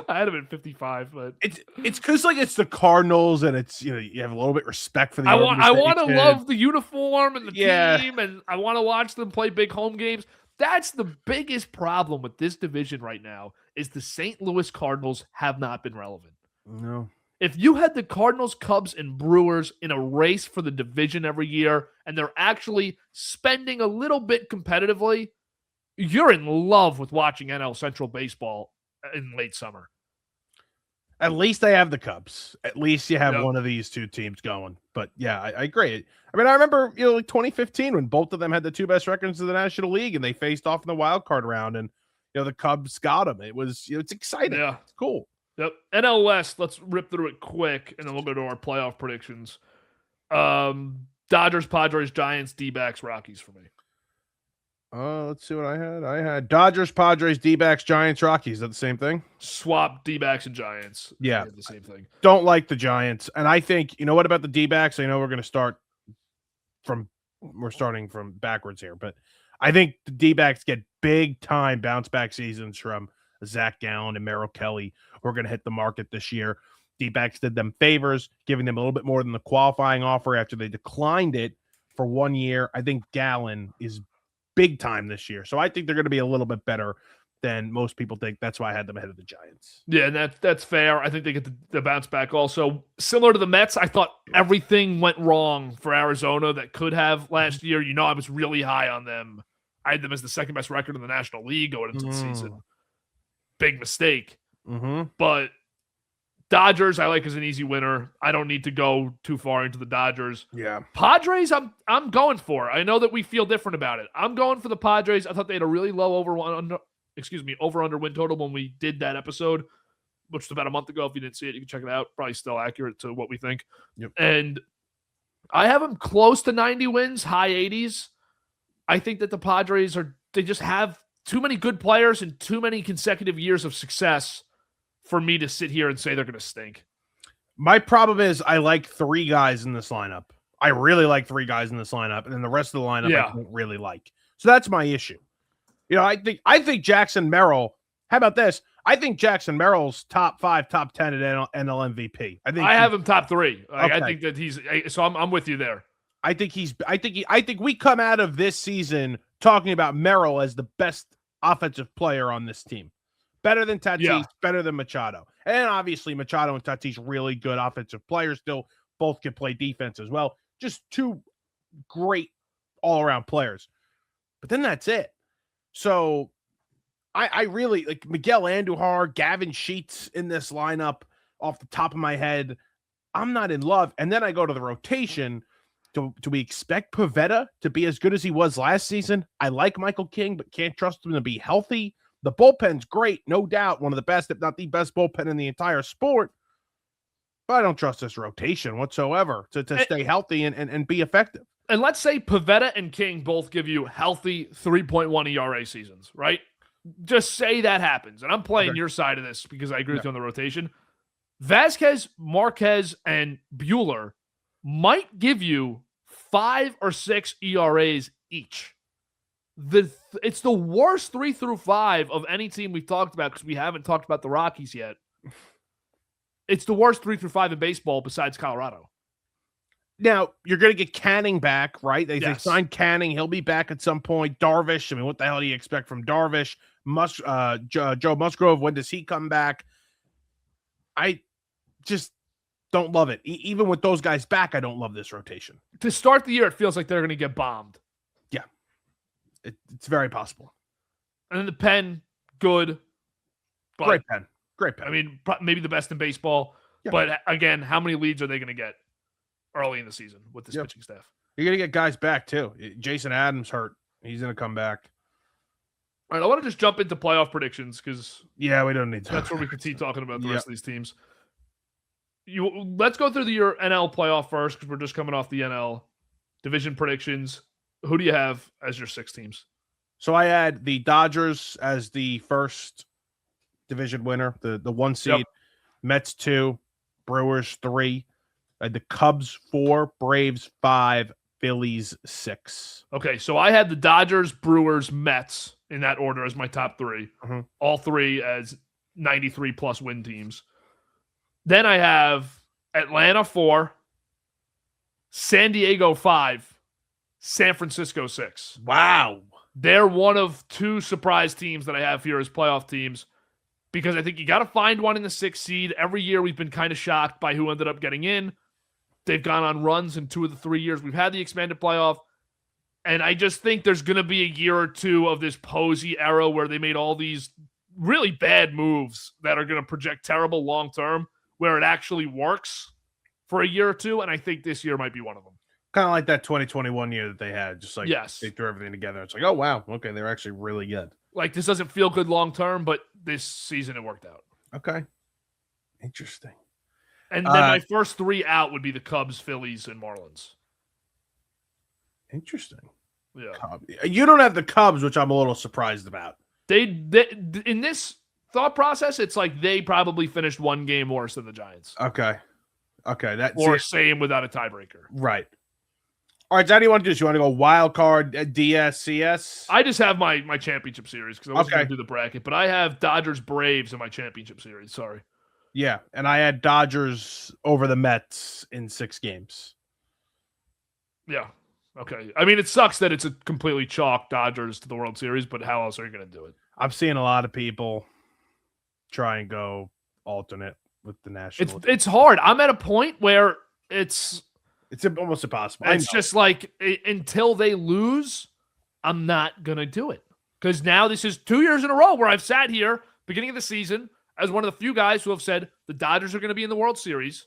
had him at 55, but it's because like it's the Cardinals and it's you have a little bit respect for the. I want to love the uniform and the team, and I want to watch them play big home games. That's the biggest problem with this division right now is the St. Louis Cardinals have not been relevant. No. If you had the Cardinals, Cubs, and Brewers in a race for the division every year, and they're actually spending a little bit competitively, you're in love with watching NL Central baseball in late summer. At least they have the Cubs. At least you have one of these two teams going. But yeah, I agree. I mean, I remember like 2015 when both of them had the two best records in the National League and they faced off in the wild card round, and the Cubs got them. It was it's exciting. Yeah, it's cool. Yep. NL West. Let's rip through it quick and then we'll go to our playoff predictions. Dodgers, Padres, Giants, D-backs, Rockies for me. Let's see what I had. I had Dodgers, Padres, D-backs, Giants, Rockies. Is that the same thing? Swap D-backs and Giants. Yeah. The same thing. Don't like the Giants. And I think, what about the D-backs? I know we're going to we're starting from backwards here, but I think the D-backs get big time bounce back seasons from Zach Gallen and Merrill Kelly who are going to hit the market this year. D-backs did them favors, giving them a little bit more than the qualifying offer after they declined it for 1 year. I think Gallen is big time this year. So I think they're going to be a little bit better than most people think. That's why I had them ahead of the Giants. Yeah, and that's fair. I think they get the bounce back also. Similar to the Mets, I thought everything went wrong for Arizona that could have last year. I was really high on them. I had them as the second best record in the National League going into the season. Big mistake. But Dodgers, I like as an easy winner. I don't need to go too far into the Dodgers. Yeah. Padres, I'm going for. I know that we feel different about it. I'm going for the Padres. I thought they had a really low over under win total when we did that episode, which was about a month ago. If you didn't see it, you can check it out. Probably still accurate to what we think. Yep. And I have them close to 90 wins, high 80s. I think that the Padres they just have too many good players and too many consecutive years of success for me to sit here and say they're going to stink. My problem is I like three guys in this lineup. I really like three guys in this lineup, and then the rest of the lineup I don't really like. So that's my issue. I think Jackson Merrill. How about this? I think Jackson Merrill's top 5, top 10 at NL MVP. I have him top 3. Like, okay. I think that he's so. I'm with you there. I think we come out of this season talking about Merrill as the best offensive player on this team. Better than Tatis, better than Machado. And obviously Machado and Tatis really good offensive players. Still both can play defense as well. Just 2 great all-around players. But then that's it. So I really like Miguel Andujar, Gavin Sheets in this lineup off the top of my head. I'm not in love. And then I go to the rotation. Do we expect Pivetta to be as good as he was last season? I like Michael King, but can't trust him to be healthy. The bullpen's great, no doubt. One of the best, if not the best bullpen in the entire sport. But I don't trust this rotation whatsoever to stay healthy and be effective. And let's say Pivetta and King both give you healthy 3.1 ERA seasons, right? Just say that happens. And I'm playing your side of this because I agree with you on the rotation. Vasquez, Marquez, and Buehler might give you 5 or 6 ERAs each. It's the worst 3 through 5 of any team we've talked about because we haven't talked about the Rockies yet. It's the worst 3 through 5 in baseball besides Colorado. Now, you're going to get Canning back, right? They signed Canning. He'll be back at some point. Darvish, I mean, what the hell do you expect from Darvish? Joe Musgrove, when does he come back? I just don't love it. Even with those guys back, I don't love this rotation. To start the year, it feels like they're going to get bombed. Yeah. It's very possible. And then the pen, good. Great pen. Great pen. I mean, maybe the best in baseball. Yeah. But again, how many leads are they going to get early in the season with this pitching staff? You're going to get guys back, too. Jason Adams hurt. He's going to come back. All right, I want to just jump into playoff predictions because we don't need to. That's where we can keep talking about the rest of these teams. Let's go through your NL playoff first because we're just coming off the NL division predictions. Who do you have as your 6 teams? So I had the Dodgers as the first division winner, the 1 seed, Mets 2, Brewers 3, I had the Cubs 4, Braves 5, Phillies 6. Okay, so I had the Dodgers, Brewers, Mets in that order as my top 3. Mm-hmm. All 3 as 93-plus win teams. Then I have Atlanta 4, San Diego 5, San Francisco 6. Wow. They're one of 2 surprise teams that I have here as playoff teams because I think you got to find one in the 6th seed. Every year we've been kind of shocked by who ended up getting in. They've gone on runs in 2 of the 3 years we've had the expanded playoff. And I just think there's going to be a year or 2 of this Posey era where they made all these really bad moves that are going to project terrible long-term where it actually works for a year or 2. And I think this year might be one of them. Kind of like that 2021 year that they had. Just like they threw everything together. It's like, oh, wow. Okay, they're actually really good. Like, this doesn't feel good long-term, but this season it worked out. Okay. Interesting. And then my first 3 out would be the Cubs, Phillies, and Marlins. Interesting. Yeah. You don't have the Cubs, which I'm a little surprised about. They in this thought process, it's like they probably finished 1 game worse than the Giants. Okay. That's or same without a tiebreaker. Right. All right, so how do you want to do this? You want to go wild card, DS, CS? I just have my championship series because I wasn't going to do the bracket, but I have Dodgers Braves in my championship series. Sorry. Yeah, and I had Dodgers over the Mets in 6 games. Yeah. Okay. I mean, it sucks that it's a completely chalk Dodgers to the World Series, but how else are you going to do it? I'm seeing a lot of people try and go alternate with the National. It's hard. I'm at a point where it's almost impossible. It's just like until they lose, I'm not going to do it. Because now this is 2 years in a row where I've sat here beginning of the season as one of the few guys who have said the Dodgers are going to be in the World Series.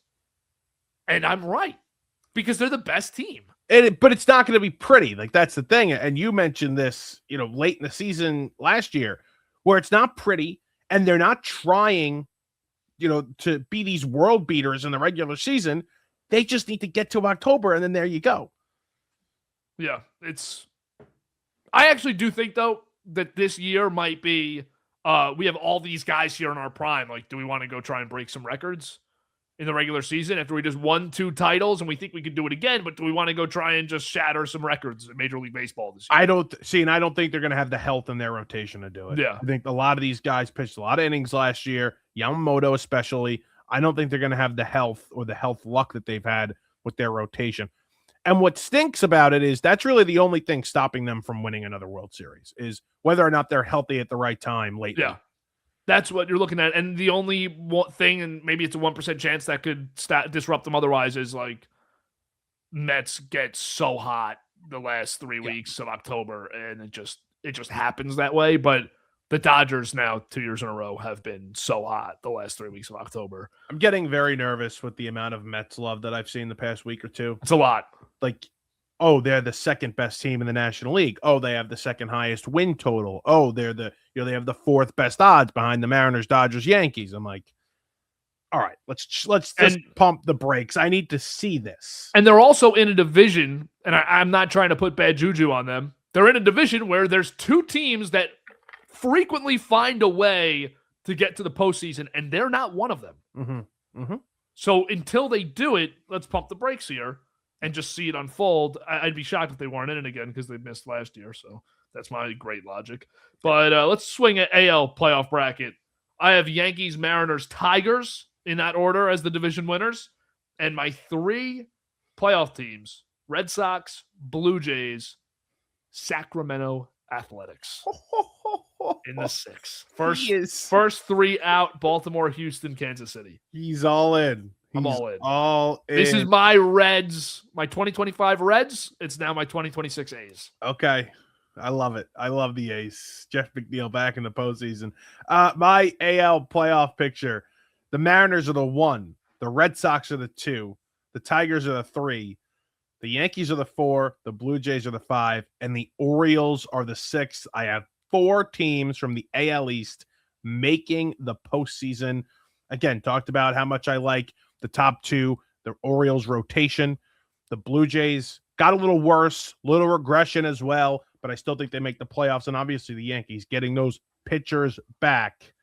And I'm right because they're the best team. But it's not going to be pretty. Like, that's the thing. And you mentioned this, late in the season last year where it's not pretty and they're not trying, to be these world beaters in the regular season. They just need to get to October and then there you go. Yeah, I actually do think though that this year might be we have all these guys here in our prime. Like, do we want to go try and break some records? in the regular season after we just won 2 titles and we think we could do it again, but do we want to go try and just shatter some records in Major League Baseball this year? I don't think they're going to have the health in their rotation to do it. Yeah. I think a lot of these guys pitched a lot of innings last year, Yamamoto especially. I don't think they're going to have the health or the health luck that they've had with their rotation. And what stinks about it is that's really the only thing stopping them from winning another World Series is whether or not they're healthy at the right time lately. Yeah. That's what you're looking at. And the only thing, and maybe it's a 1% chance that could disrupt them otherwise, is like Mets get so hot the last 3 weeks of October, and it just happens that way. But the Dodgers now 2 years in a row have been so hot the last 3 weeks of October. I'm getting very nervous with the amount of Mets love that I've seen the past week or two. It's a lot. Like, oh, they're the second best team in the National League. Oh, they have the second highest win total. Oh, they're they have the 4th best odds behind the Mariners, Dodgers, Yankees. I'm like, all right, let's just pump the brakes. I need to see this. And they're also in a division, and I'm not trying to put bad juju on them. They're in a division where there's 2 teams that frequently find a way to get to the postseason, and they're not one of them. Mm-hmm. Mm-hmm. So until they do it, let's pump the brakes here and just see it unfold. I'd be shocked if they weren't in it again because they missed last year. So that's my great logic. But let's swing at AL playoff bracket. I have Yankees, Mariners, Tigers in that order as the division winners. And my 3 playoff teams, Red Sox, Blue Jays, Sacramento Athletics in the 6. First 3 out, Baltimore, Houston, Kansas City. He's all in. I'm all in. All in. This is my Reds, my 2025 Reds. It's now my 2026 A's. Okay. I love it. I love the A's. Jeff McNeil back in the postseason. My AL playoff picture. The Mariners are the 1. The Red Sox are the 2. The Tigers are the 3. The Yankees are the 4. The Blue Jays are the 5. And the Orioles are the 6. I have 4 teams from the AL East making the postseason. Again, talked about how much I like the top 2, the Orioles rotation. The Blue Jays got a little worse, little regression as well, but I still think they make the playoffs. And obviously the Yankees getting those pitchers back.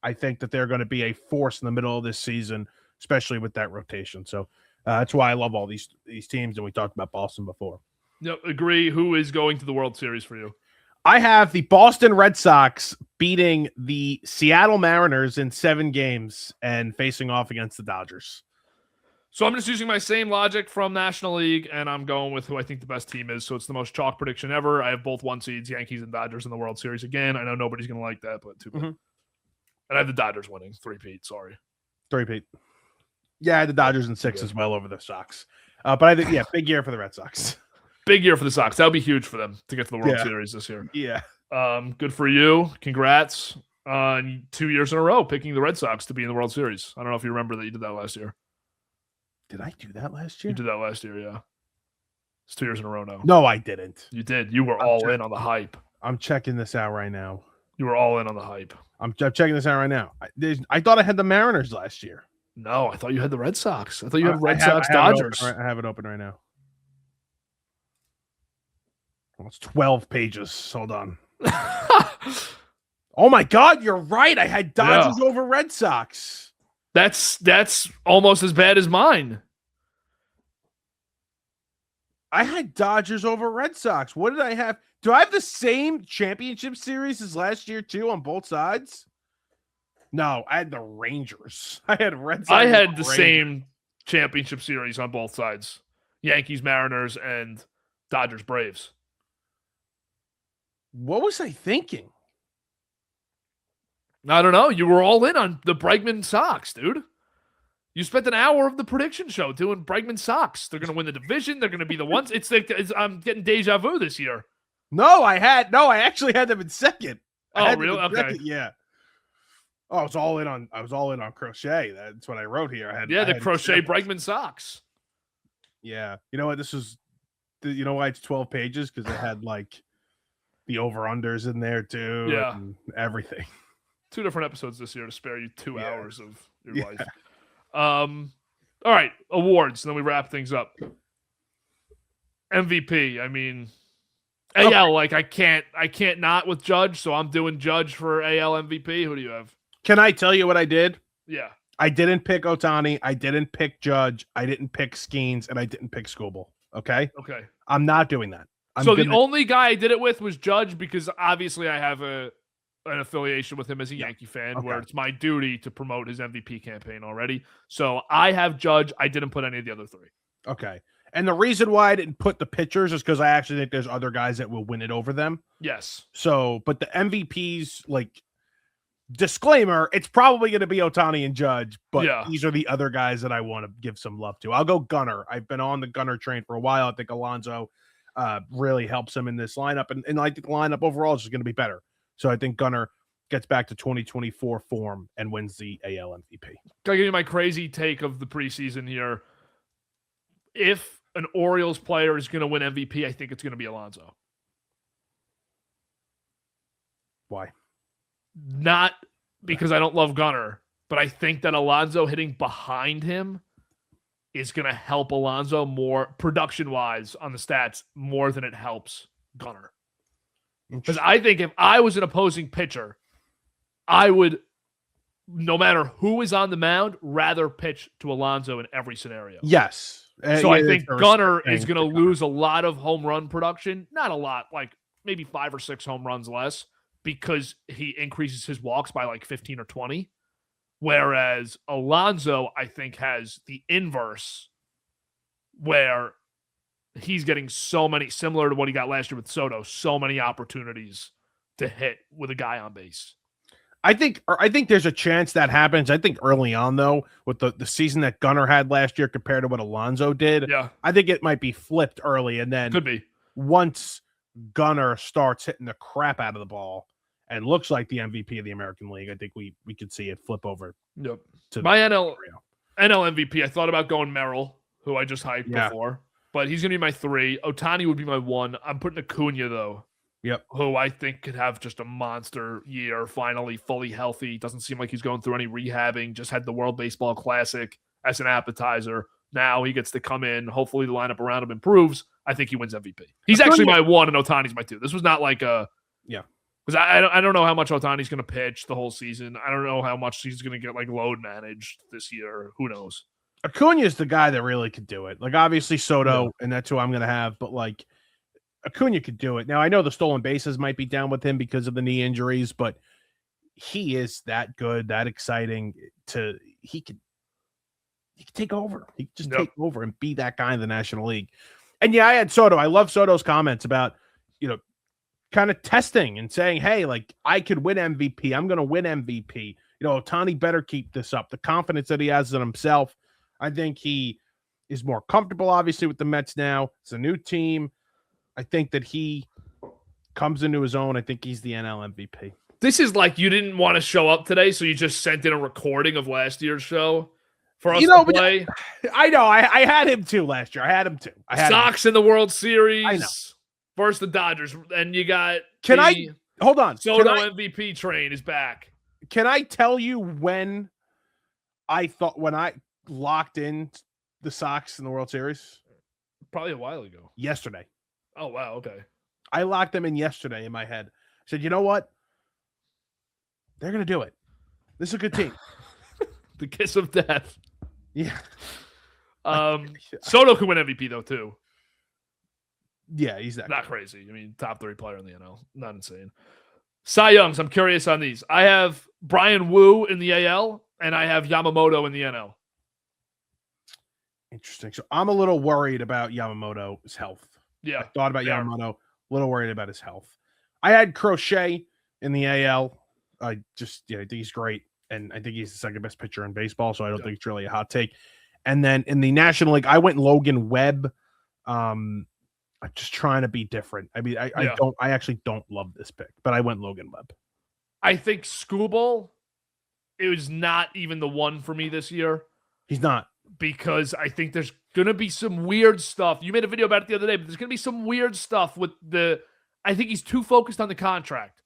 I think that they're going to be a force in the middle of this season, especially with that rotation. So that's why I love all these teams. And we talked about Boston before. Yep, agree. Who is going to the World Series for you? I have the Boston Red Sox beating the Seattle Mariners in 7 games and facing off against the Dodgers. So I'm just using my same logic from National League, and I'm going with who I think the best team is. So it's the most chalk prediction ever. I have both 1 seeds, Yankees and Dodgers in the World Series again. I know nobody's going to like that, but too bad. Mm-hmm. And I have the Dodgers winning. 3-peat, sorry. 3-peat. Yeah, I had the Dodgers in 6 as well over the Sox. But I think, big year for the Red Sox. Big year for the Sox. That would be huge for them to get to the World Series this year. Yeah. Good for you. Congrats on 2 years in a row picking the Red Sox to be in the World Series. I don't know if you remember that you did that last year. Did I do that last year? You did that last year, yeah. It's 2 years in a row now. No, I didn't. You did. You were all in on the hype. I'm checking this out right now. You were all in on the hype. I'm checking this out right now. I thought I had the Mariners last year. No, I thought you had the Red Sox. I thought you had Red Sox Dodgers. I have it open right now. Well, it's 12 pages. Hold on. Oh my God, you're right. I had Dodgers over Red Sox. That's almost as bad as mine. I had Dodgers over Red Sox. What did I have? Do I have the same championship series as last year too on both sides? No, I had the Rangers. I had Red Sox. I had the same championship series on both sides. Yankees, Mariners, and Dodgers, Braves. What was I thinking? I don't know. You were all in on the Bregman Sox, dude. You spent an hour of the prediction show doing Bregman Sox. They're going to win the division. They're going to be the ones. I'm getting deja vu this year. No, I actually had them in second. Oh, really? Okay. Second. Yeah. Oh, I was all in on Crochet. That's what I wrote here. I had Crochet Bregman Sox. Yeah. You know what? You know why it's 12 pages? Because it had like the over-unders in there too. Yeah. And everything. 2 different episodes this year to spare you 2 hours of your life. All right. Awards. And then we wrap things up. MVP. I mean, AL, like I can't not with Judge, so I'm doing Judge for AL MVP. Who do you have? Can I tell you what I did? Yeah. I didn't pick Ohtani. I didn't pick Judge. I didn't pick Skeens, and I didn't pick Skubal. Okay? Okay. I'm not doing that. The only guy I did it with was Judge because obviously I have an affiliation with him as a Yankee fan where it's my duty to promote his MVP campaign already. So I have Judge. I didn't put any of the other three. Okay. And the reason why I didn't put the pitchers is because I actually think there's other guys that will win it over them. Yes. So, but the MVPs, like, disclaimer, it's probably going to be Ohtani and Judge, but these are the other guys that I want to give some love to. I'll go Gunnar. I've been on the Gunnar train for a while. I think Alonso really helps him in this lineup, and I think the lineup overall is just going to be better. So I think Gunnar gets back to 2024 form and wins the AL MVP. Can I give you my crazy take of the preseason here? If an Orioles player is going to win MVP, I think it's going to be Alonso. Why? Not because I don't love Gunnar, but I think that Alonso hitting behind him is going to help Alonso more production-wise on the stats more than it helps Gunnar. Because I think if I was an opposing pitcher, I would, no matter who is on the mound, rather pitch to Alonso in every scenario. Yes. So I think Gunnar is going to lose a lot of home run production. Not a lot, like maybe 5 or 6 home runs less because he increases his walks by like 15 or 20. Whereas Alonso, I think, has the inverse where he's getting so many, similar to what he got last year with Soto, so many opportunities to hit with a guy on base. I think there's a chance that happens. I think early on, though, with the season that Gunnar had last year compared to what Alonso did, I think it might be flipped early. And then could be once Gunnar starts hitting the crap out of the ball and looks like the MVP of the American League, I think we could see it flip over. Yep. To my NL MVP, I thought about going Merrill, who I just hyped before, but he's going to be my 3. Ohtani would be my 1. I'm putting Acuna, though. Yep. Who I think could have just a monster year, finally fully healthy. Doesn't seem like he's going through any rehabbing. Just had the World Baseball Classic as an appetizer. Now he gets to come in. Hopefully the lineup around him improves. I think he wins MVP. He's actually my 1 and Ohtani's my 2. This was not like a... Yeah. Because I don't know how much Ohtani's going to pitch the whole season. I don't know how much he's going to get like load managed this year. Who knows? Acuna is the guy that really could do it. Like obviously Soto, and that's who I'm going to have. But like Acuna could do it. Now I know the stolen bases might be down with him because of the knee injuries, but he is that good, that exciting. He could take over. He could just take over and be that guy in the National League. And I had Soto. I love Soto's comments about kind of testing and saying, hey, like I could win MVP. I'm going to win MVP. Ohtani better keep this up. The confidence that he has in himself. I think he is more comfortable, obviously, with the Mets now. It's a new team. I think that he comes into his own. I think he's the NL MVP. This is like you didn't want to show up today, so you just sent in a recording of last year's show for us to play. I know. I had him too last year. I had him too. Sox in the World Series. I know. Versus the Dodgers, and you got hold on? Soto MVP train is back. Can I tell you when I locked in the Sox in the World Series? Probably a while ago. Yesterday. Oh wow, okay. I locked them in yesterday in my head. I said, you know what? They're gonna do it. This is a good team. The kiss of death. Yeah. Soto can win MVP though too. Yeah, he's that not crazy. I mean, top 3 player in the NL. Not insane. Cy Youngs, I'm curious on these. I have Brian Wu in the AL, and I have Yamamoto in the NL. Interesting. So I'm a little worried about Yamamoto's health. Yeah. I thought about Yamamoto, a little worried about his health. I had Crochet in the AL. I think he's great, and I think he's the second best pitcher in baseball, so I don't think it's really a hot take. And then in the National League, I went Logan Webb. I'm just trying to be different. I mean, I actually don't love this pick, but I went Logan Webb. I think Skubal, it was not even the 1 for me this year. He's not. Because I think there's going to be some weird stuff. You made a video about it the other day, but there's going to be some weird stuff with I think he's too focused on the contract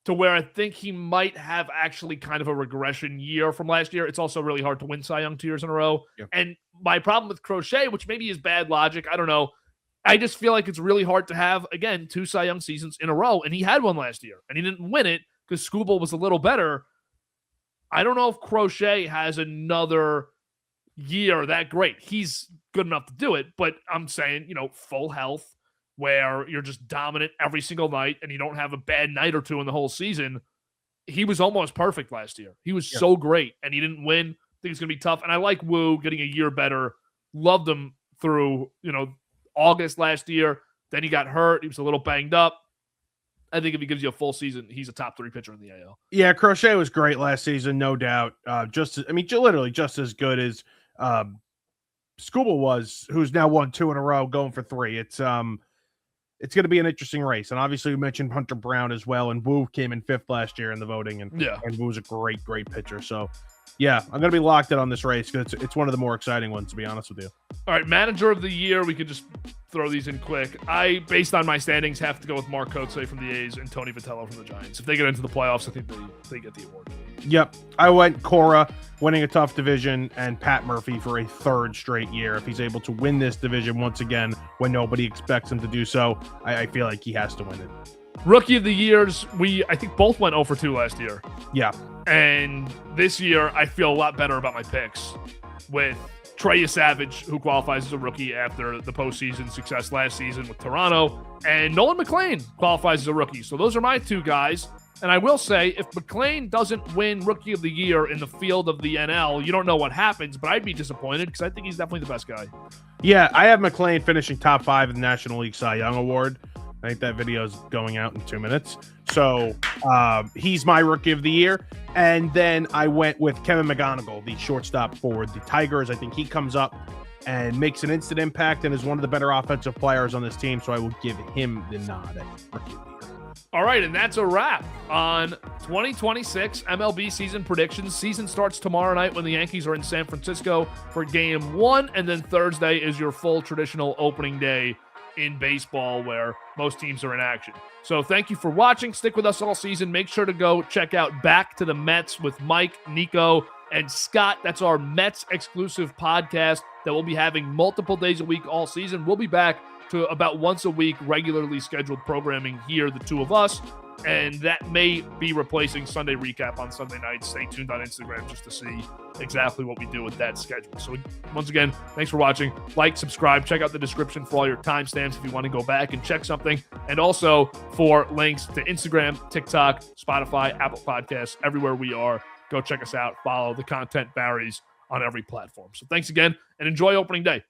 to where I think he might have actually kind of a regression year from last year. It's also really hard to win Cy Young 2 years in a row. Yep. And my problem with Crochet, which maybe is bad logic, I don't know, I just feel like it's really hard to have, again, 2 Cy Young seasons in a row, and he had one last year, and he didn't win it because Skubal was a little better. I don't know if Crochet has another year that great. He's good enough to do it, but I'm saying, full health, where you're just dominant every single night and you don't have a bad night or two in the whole season. He was almost perfect last year. He was so great, and he didn't win. I think it's going to be tough. And I like Wu getting a year better. Loved him through, August last year. Then he got hurt. He was a little banged up. I think if he gives you a full season, he's a top 3 pitcher in the AL. Yeah, Crochet was great last season, no doubt. Literally just as good as Scuba was, who's now won 2 in a row, going for 3. It's going to be an interesting race. And obviously we mentioned Hunter Brown as well, and Wu came in 5th last year in the voting, and Wu's a great pitcher. So yeah, I'm going to be locked in on this race because it's one of the more exciting ones, to be honest with you. All right, manager of the year, we could just throw these in quick. I, based on my standings, have to go with Mark Kotsay from the A's and Tony Vitello from the Giants. If they get into the playoffs, I think they get the award. Yep. I went Cora, winning a tough division, and Pat Murphy for a 3rd straight year. If he's able to win this division once again when nobody expects him to do so, I feel like he has to win it. Rookie of the years, I think both went 0 for 2 last year. Yeah. And this year, I feel a lot better about my picks with Trey Savage, who qualifies as a rookie after the postseason success last season with Toronto, and Nolan McLean qualifies as a rookie. So those are my 2 guys. And I will say, if McLean doesn't win Rookie of the Year in the field of the NL, you don't know what happens, but I'd be disappointed because I think he's definitely the best guy. Yeah, I have McLean finishing top 5 in the National League Cy Young Award. I think that video is going out in 2 minutes. So he's my Rookie of the Year. And then I went with Kevin McGonigal, the shortstop for the Tigers. I think he comes up and makes an instant impact and is one of the better offensive players on this team. So I will give him the nod at Rookie of the Year. All right, and that's a wrap on 2026 MLB season predictions. Season starts tomorrow night when the Yankees are in San Francisco for Game 1, and then Thursday is your full traditional opening day in baseball where most teams are in action. So thank you for watching. Stick with us all season. Make sure to go check out Back to the Mets with Mike, Nico, and Scott. That's our Mets exclusive podcast that we'll be having multiple days a week all season. We'll be back to about once a week regularly scheduled programming here, the 2 of us, and that may be replacing Sunday Recap on Sunday nights. Stay tuned on Instagram just to see exactly what we do with that schedule. So once again, thanks for watching. Like, subscribe, check out the description for all your timestamps if you want to go back and check something, and also for links to Instagram, TikTok, Spotify, Apple Podcasts, everywhere we are. Go check us out. Follow. The content varies on every platform. So thanks again, and enjoy opening day.